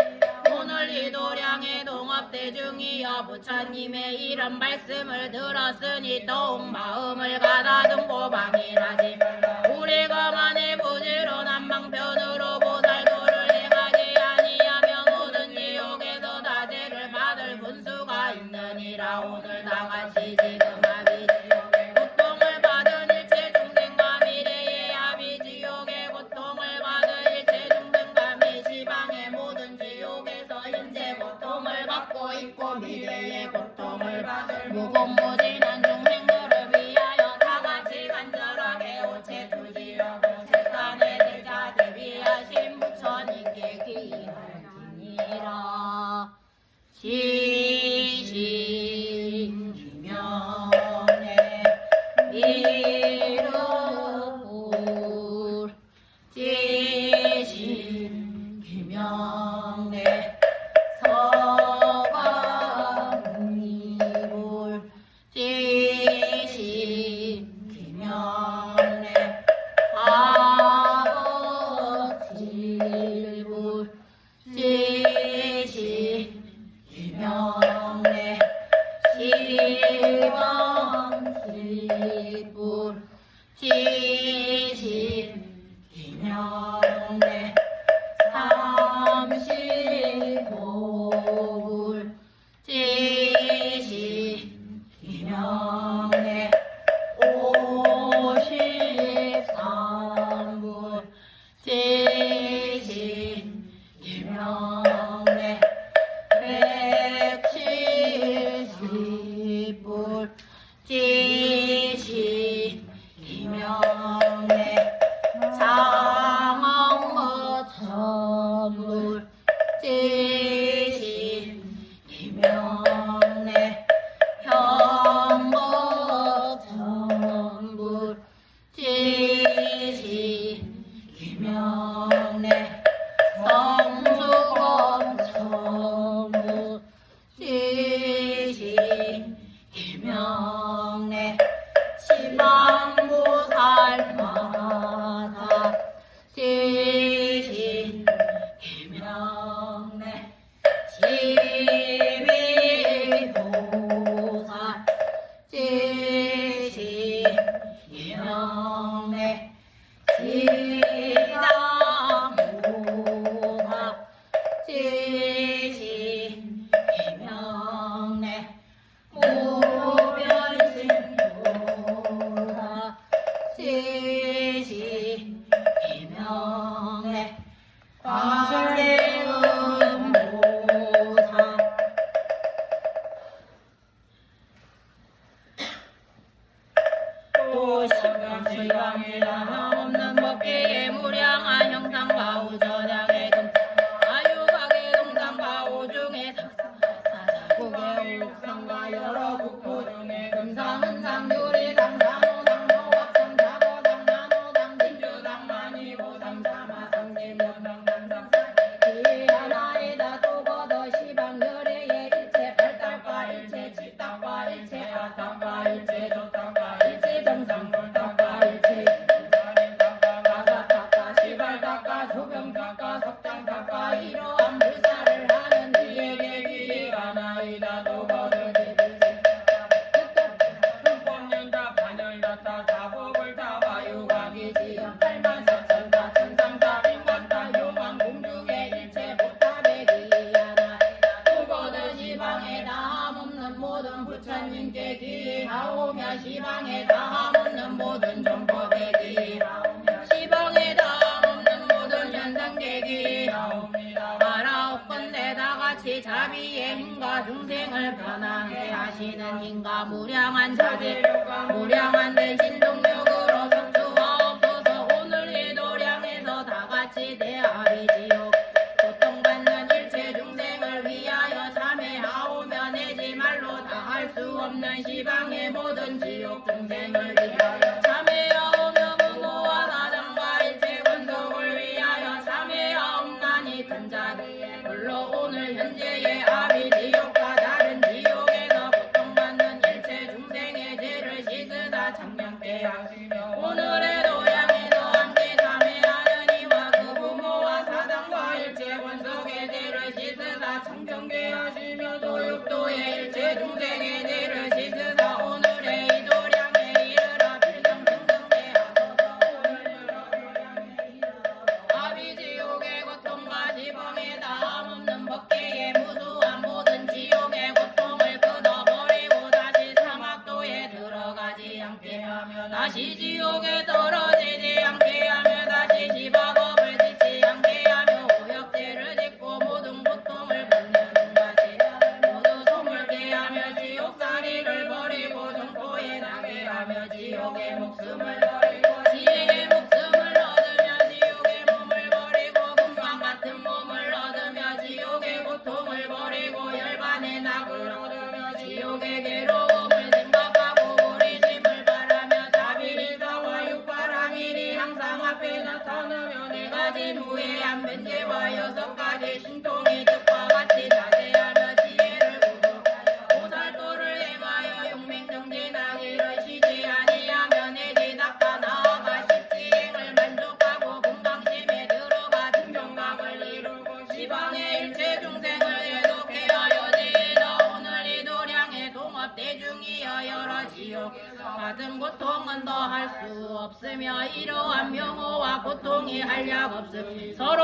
오늘 이 도량의 동업대중이여 부처님의 이런 말씀을 들었으니 더욱 마음을 가다듬고 방일하지 말라. 우리가 만일 부지런한 방편으로 보살도를 행하지 아니하면 모든 지옥에서 다죄를 받을 분수가 있느니라. 오늘 다같이 지금 아비지옥에 고통을 받은 일체 중생과 미래의 아비지옥에 고통을 받은 일체 중생과 미시방의 모든 지옥에서 현재 고통을 받고 있고 미래의 고통을 받을 무공무진한 중생들을 위하여 다같이 간절하게 오체 투지하고 세간의 대자 대비하신 부처님께 기하니라. 지신기명의 미륵불 지신기명의 서가미불 부처님께 기하오며 시방에 다함 없는 모든 정법에 기하오며 시방에 다함 없는 모든 현상계 기하옵니다. 하라옵건대 다같이 자비의 힘과 중생을 편하게 하시는 힘과 무량한 자비 무량한 대신 동력으로 속수하옵소서. 오늘 이 도량에서 다같이 대아비지옥 고통받는 일체 중생을 위하여 참회하오며 내지 말로 다 할 수 없는 시방의 모든 지옥 중생을 위하여 참회하오며 부모와 사장과 일체 권속을 위하여 참회하옵나니 큰 자리에 물론 오늘 현재의 아비지옥과 다른 지옥에서 고통받는 일체 중생의 죄를 씻으다 청명케 하시며 오늘의 도량에서 함께 참회하느니와 그 부모와 사장과 일체 권속의 죄를 씻으다 청정케 하시며 도육도의 일체 중생의 죄를 씻으다 오늘의 이 도량에 이르러 필경등등케 하소서. 아비지옥의 고통과 지방에 다함 없는 법계의 무수한 모든 지옥의 고통을 끊어버리고 다시 사막도에 들어가지 않게 하며 다시 지옥에 떨어지지 않게 하며 다시 지박업을 짓지 않게 하며 오역죄를 짓고 모든 고통을 받는 것이 모두 소물게 하며 지옥살이를 버리고 정토에 나게 하며 지옥의 목숨을 버리고 지옥의 목숨을 얻으며 지옥의 몸을 버리고 금방 같은 몸을 얻으며 지옥의 고통을 버리고 열반의 낙을 얻으며 지옥의 괴로움을 생각하고 오리심을 바라며 자비리사와 육바라밀이 항상 앞에 나타나며 네 가지 무해한 변제와 여섯 가지 신통의 뜻과 같이 자제하며 지혜를 구독하여 오살도를 행하여 용맹정진하기를 쉬지 아니하며 내지 닦아 나아가 십지행을 만족하고 공강심에 들어가 등경각을 이루고 시방의 일체 중생을 해독해 하여 지이다. 오늘 이 도량의 동업대중이여 여러 지옥에서 받은 고통은 더할 수 없으며 이러한 명호와 고통이 한량 없음 서로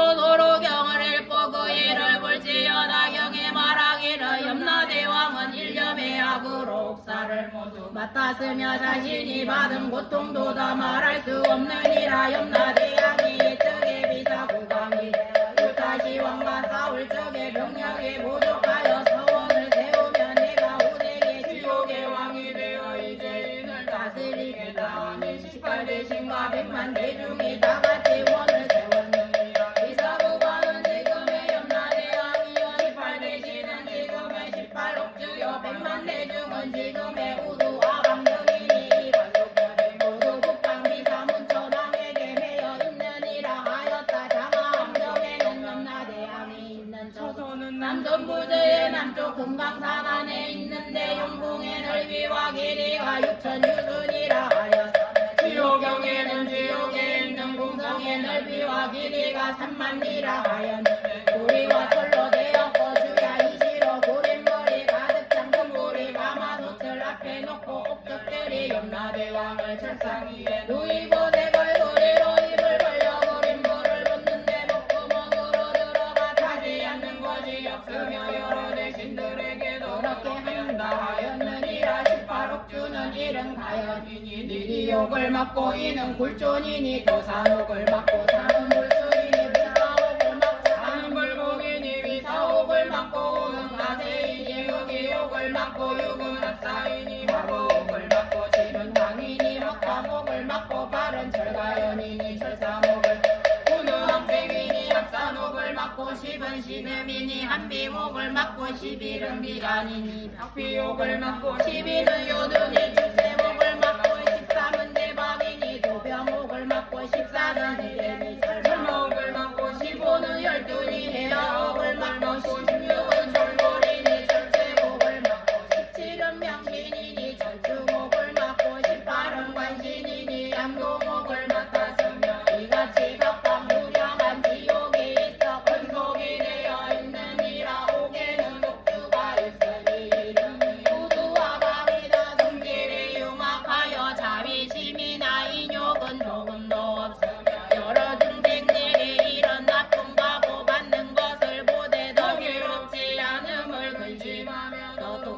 경을 읽고 그 일을 볼지어다. 경에 말하기를 염라대왕은 일념의 악으로 옥사를 모두 맡았으며 자신이 받은 고통도 다 말할 수 없느니라. 염라대왕이 예측의 비사고강이 유타시왕과 싸울 적에 병력이 부족하여 서원을 세우며 내가 후대의 지옥의 왕이 되어 이제 인을 다스리겠다 하니 18대신과 100만 대중이 다같이 원을 세웠느니라. 비사고강은 지금의 염라대왕이여 18대신은 지금의 18옥주여 100만 대중은 지금의 우두와 강령이니 관속견에 모두 국방비사문처방에게 매여 있느니라 하였다. 장하함경에는 염라대왕이 있는 처소는 남전부저의 남쪽 금강산 안에 있는데 용궁의 넓이와 길이가 6,000유순이라 하였다. 지옥경에는 지옥에 있는 궁성의 넓이와 길이가 3만리라 하였는데 고리와 철로 되었고 주야 이시로 고린머리 가득 찬 금고리 가마솥을 앞에 놓고 옥적들이 염라대왕을 철상 위에 누이고 대걸소리로 입을 벌려 고린물을 붓는데 목구멍으로 들어가 타지 않는 것이 없으며 여러 대신들에게도 그렇게 한다 하였느니라. 18옥주는 이른 가연이니 니리옥을 맡고 이는 굴존이니 도산옥을 맡고 사는 불수이니 불사옥을 맡고 사는 불공이니 위사옥을 맡고 오는 가세이니 여기옥을 맡고 육은 합사이니 화보옥을 맡고 칠은 당이니 막화목을 맡고 발은 철가연이니 철사목을 구는 합생이니 합산옥을 맡고 십은 신음이니 한비목을 맡고 11은 비간이니 박비옥을 맡고 12는 요든이 출세목을 맡고 13은 대박이니 도병옥을 맡고 14는 이래니 철목을 맡고 15는 열두니 해야옥을 맡고 16은 철골이니 철제목을 맡고 17은 명신이니 철주목을 맡고 18은 관신이니 양도목을 맡았으며 이같이 각각 무량한 지옥이 있어 권속이 되어 있느니라. 옥에는 옥주가 있으니 이름이 우두와 방이다. 성질이 융합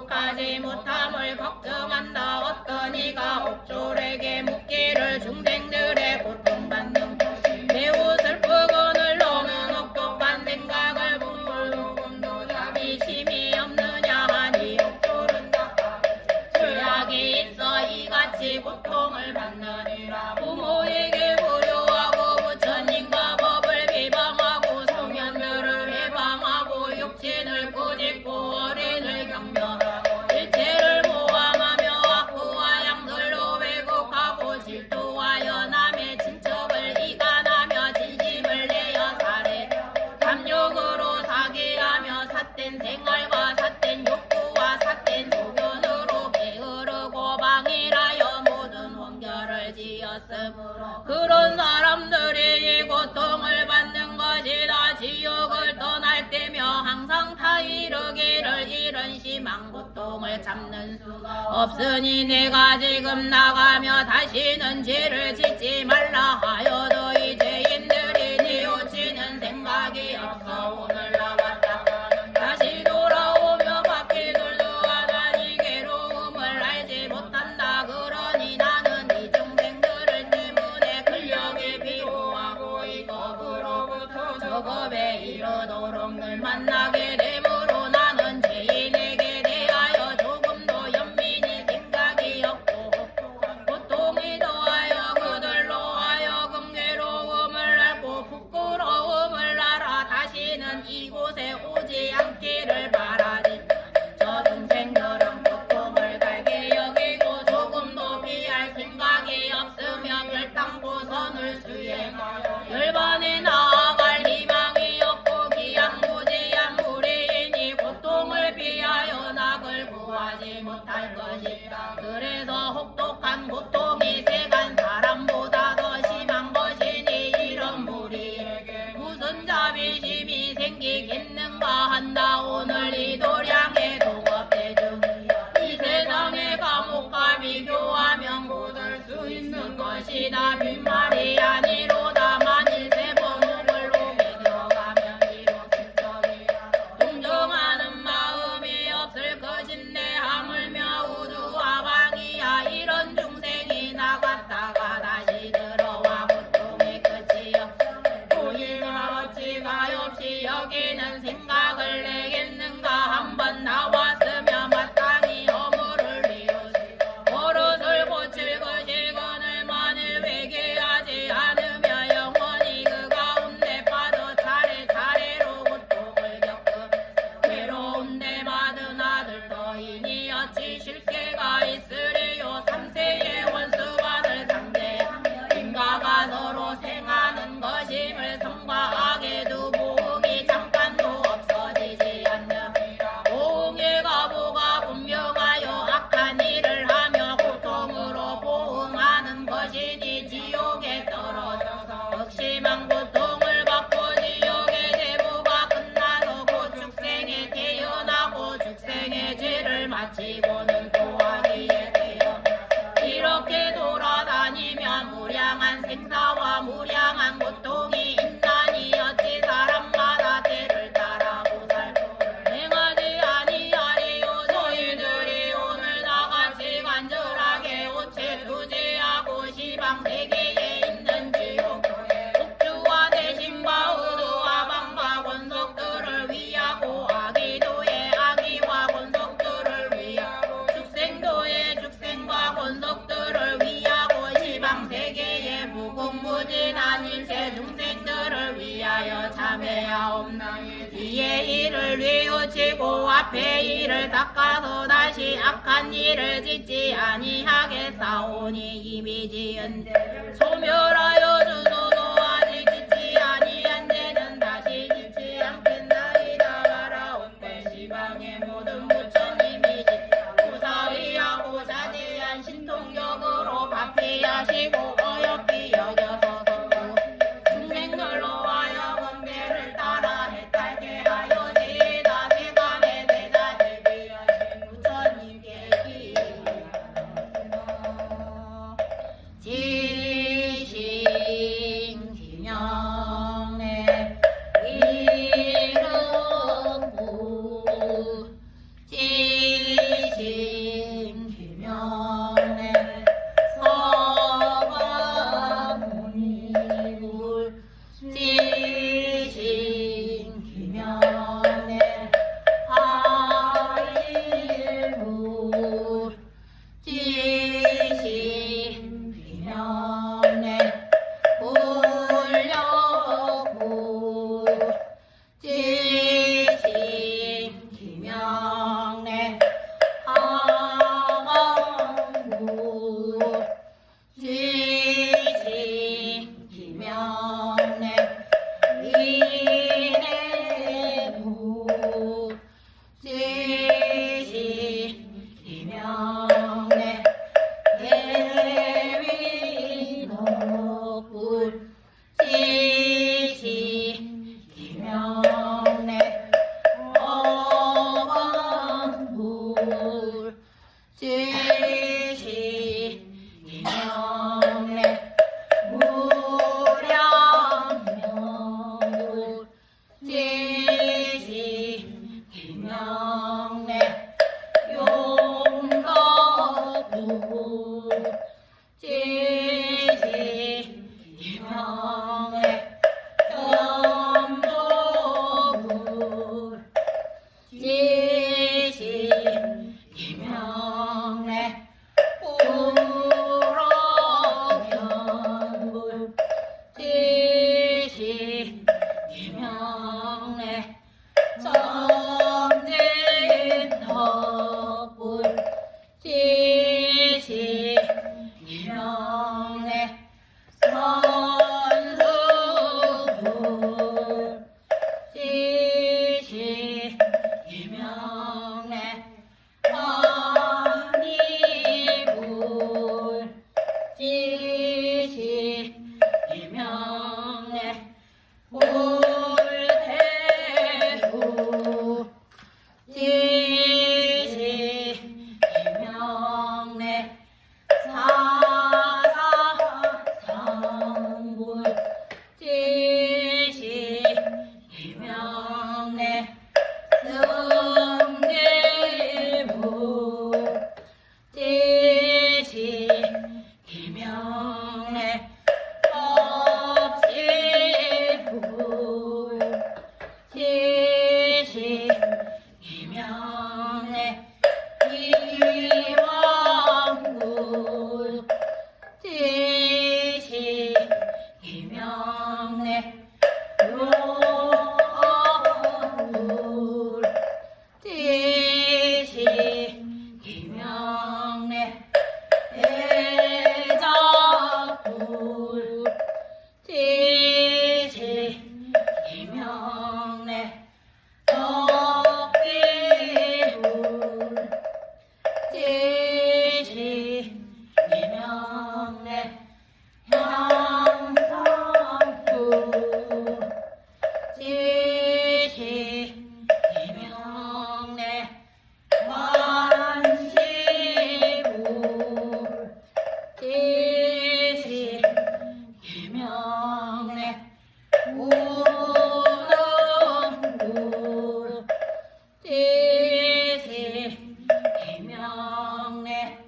극복하지 못함을 걱정한다. 어떤 이가 옥졸에게 묻기를 중생들의 고통받는 매우 슬프고 늘로는 혹독한 생각을 부물 조금도 자비심이 없느냐 하니 옥졸은 죄악이 있어 이같이 고통을 받느니라. 부모에게 불효하고 부처님과 법을 비방하고 소년들을 해방하고 육신을 꾸짖고 어린을 경멸하고 일체를 모함하며 악구와 양설로 왜곡하고 질투하여 남의 친척을 이간하며 진심을 내어 살해 탐욕으로 사기하며 삿된 생활과 삿된 욕구와 삿된 소견으로 게으르고 방일하여 모든 원결을 지었으므로 그런 사람들이 이 고통을 받는 것이다. 지옥을 떠날 때며 항상 타 이르기를 이런 심한 고통을 참는 수가 없으니 내가 지금 나가며 다시는 죄를 짓지 말라 하여 너희 죄인들이 뉘우치는 생각이 없어 오늘 나갔다 다시 돌아오며 바퀴 돌아가니 괴로움을 알지 못한다. 그러니 나는 이 중생들을 때문에 근력이 비호하고 이 겁으로부터 저 겁에 이르도록 늘 만나게 되므로 나는 죄인에게 대하여 조금도 연민이 생각이 없고 고통이 더하여 그들로 하여금 괴로움을 알고 부끄러움을 알아 다시는 이곳에 오지 않기를 바라지. 저 중생들은 고통을 달게 여기고 조금도 피할 생각이 없으며 별당고선을 수행하여 열반에 나아갈 희망이 없고 기양무지한 무리이니 고통을 피하여 낙을 구하지 못할 것이다. 그래서 혹독한 고통이 세간 사람보다 더 심한 것이니 이런 무리에게 무슨 자비심이 생기겠는가 한다. 오늘 이 도량의 동업대중이여 이 세상의 감옥과 비교하면 못할 수 있는 것이다. 빈말이 아니로다. 만일 세번 목을 오게 들어가면 비록 실적이야 동정하는 마음이 없을 것인데 하물며 우주와 방이야. 이런 중생이 나갔다가 다시 들어와 고통의 끝이 없어 보일까 어찌가 없이 여기는 생각을 내겠는가. 한번 나왔으며 마땅히 허물을 비우시고 버릇을 고칠 것이거늘 만일 회개하지 않으며 영원히 그 가운데 빠져 차례차례로 고통을 겪음 괴로운 데 받은 아들 너희니 어찌 실계가 있으리요. 3세의 원수 받을 상대하며 인가가 서로 생하는 것임을 성과 악에도 보응이 잠깐도 없어지지 않느니라. 보응의 가보가 분명하여 악한 일을 하며 고통으로 보응하는 것이니 지옥에 떨어져서 극심한 고통을 받고 지옥의 대보가 끝나서 곧 축생에 태어나고 축생의 죄를 마치고는 또하기에 되어 이렇게 돌아다니면 무량한 생사와 무량한 고통이 있나니 어찌 사람마다 때를 따라 보살도를 행하지 아니하리요. 저희들이 오늘 나같이 간절하게 오체 투지하고 시방세계에 있는 지옥도에 옥주와 대신과 의도와 방과 권속들을 위하고 아기도의 아기와 권속들을 위하고 축생도의 축생과 권속들을 위하고 시방세계의 무궁무진한 일체 중생들을 위하여 참회하옵나니 뒤의 일을 뉘우치고 앞의 일을 닦아서 다시 악한 일을 짓지 아니하겠사오니 이미 지은 죄를 소멸하여 주소서. 아직 짓지 아니한 죄는 다시 짓지 않겠나이다. 가라온대 시방의 모든 부처님이 무사위하고 자제한 신통력으로 바피하시고 어여삐 여겨서 중생들로 하여금 배를 따라 해탈게 하여 지다 세간의 대자 대비하신 부처님께 기하옵나이다. 지시 지시 이명래 무량명불 지시 이명래 용덕불 지시 이명래 전도불 지시 이명래 불어견불 지시 이명래 정진덕불 지시 이명래 선수불 지시 이명래 환희불 지시 이명래 불태불 지시 이명래 사사상불 지시 이명래 승계불 지시 이명래 법시불 지시 이명래 이왕불 지시 이명래 용불 지시 이명래 대작불 지시 이명래 덕비불 지시 이명래 향상불 지시 이명래 관시불 지시 이명래 우등불 지시 이명래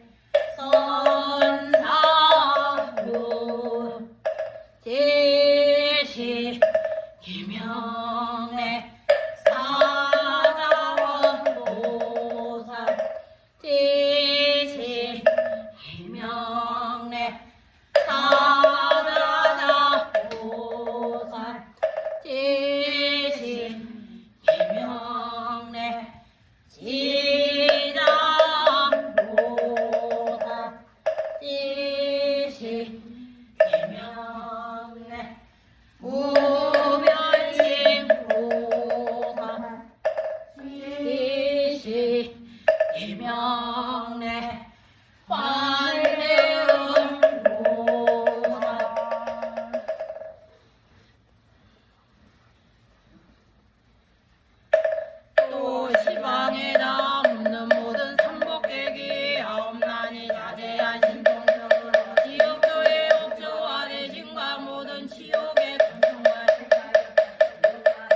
선사불 지시 이명래 사자원보살 지시 이명래 사자자보살 지시 이명래 지장보살 지시 이명래 무변심보살 지시 이명래 환대음보살 또 시방에 남는 모든 삼복객이 아홉난이 자제한 신통성으로 지옥조의 옥조와 대신과 모든 지옥의 전통과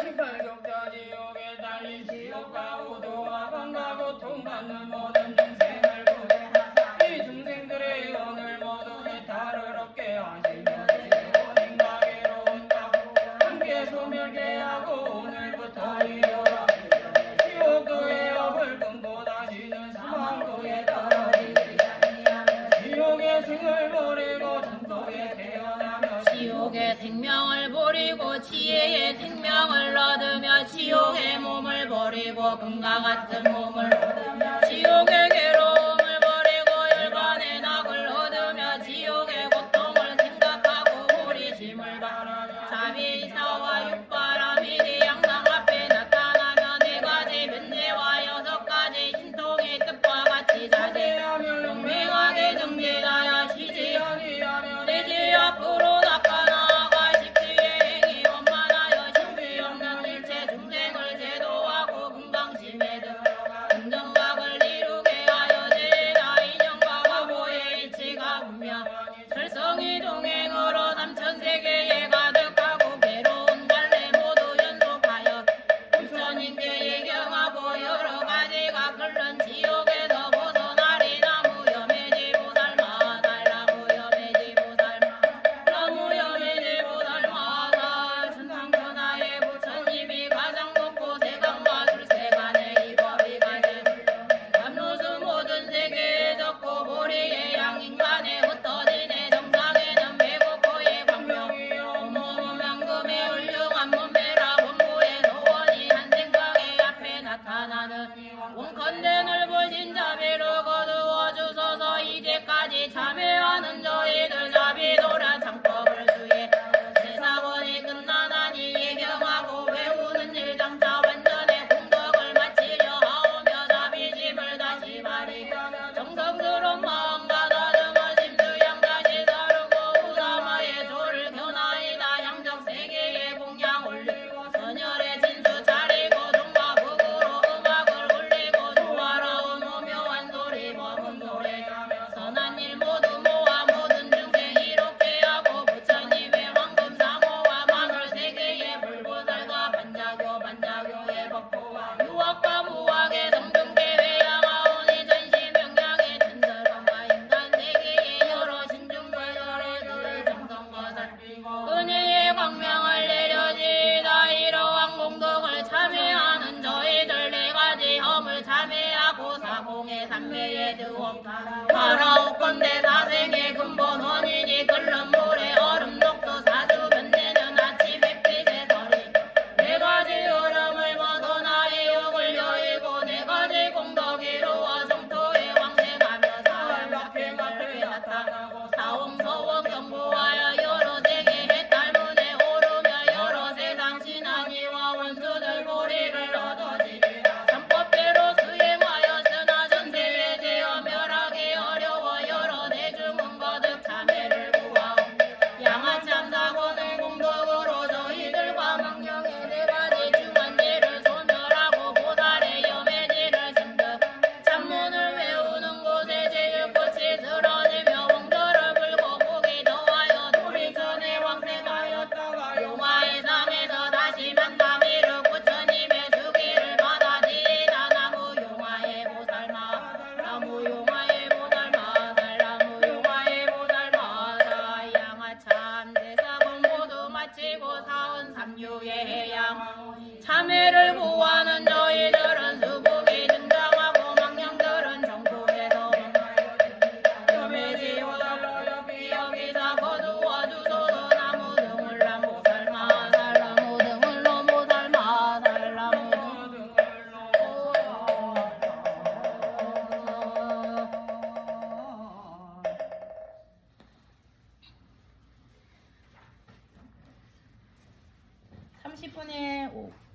식발격자 지옥에 달린 지옥과 우도와 방과 고통받는 모든 중생을 구해하사 이 중생들의 오늘 모두 해탈을 얻게 하시며 지옥인과 괴로움과 함께 소멸게 하고 오늘부터 이어라 지옥도의 업을 끊고 다시는 사망도에 떨어지지 아니하며 지옥의 생을 버리고 천도에 태어나며 지옥의 생명을 버리고 지혜의 생명을 얻으며 지옥의 몸을 버리고 금과 같은 몸을 얻으며 지옥의 괴로움을 버리고 열반의 낙을 얻으며 지옥의 고통을 생각하고 호리심을 바라며 자비사와 육바람이 대양상 앞에 나타나며 네 가지 변제와 여섯 가지 신통의 뜻과 같이 자제하며 용맹하게 정제하여 지지하게 하며 내지 앞으로 나타나가 십지의 행위 원만하여 신비 없는 일체 중생을 제도하고 금강심에 들어가 은정 대에 두어 살아오건대 사생의 근본 원인이 끓는 물에 얼음 녹도 사주 변내는 아침 햇빛에 서리 네 가지 얼음을 벗어나의 욕을 여의고 네 가지 공덕 이루어 정토의 왕생하며 사람답게 나타나고 사홍소원 경부하여 여러 세계 해탈문에 오르며 여러 세상 신앙이와 원수들 보리를 얻어지리라 삼법대로 수행하였으나 전세에 대어 멸하기 어려워 여러 대중은 거듭 참회를 구하오 양아참 사고는 공덕으로 저희들과 망령의 네 가지 중한 죄를 소멸하고 보살의 염해지를 증득 참문을 외우는 곳에 제일 꽃이 드러내며 홍도를 불고 복이 더하여 도리전에 왕생하였다가 용화의 상에서 다시 만나기를 부처님의 주기를 받아들이다 나무 용화의 보살마 나무 용화의 보살마살 나무 용화의 보살마살 양아참 대사공 모두 마치고 사은 삼류의 해양 참회를 구하는 저희들은 수국이 등장하고 망령들은 정토에서 염해지와 여기서 거두어 주소서 나무 등을 나무 살마 살나무 등을 나무 살마 살나무 등을 30분에 5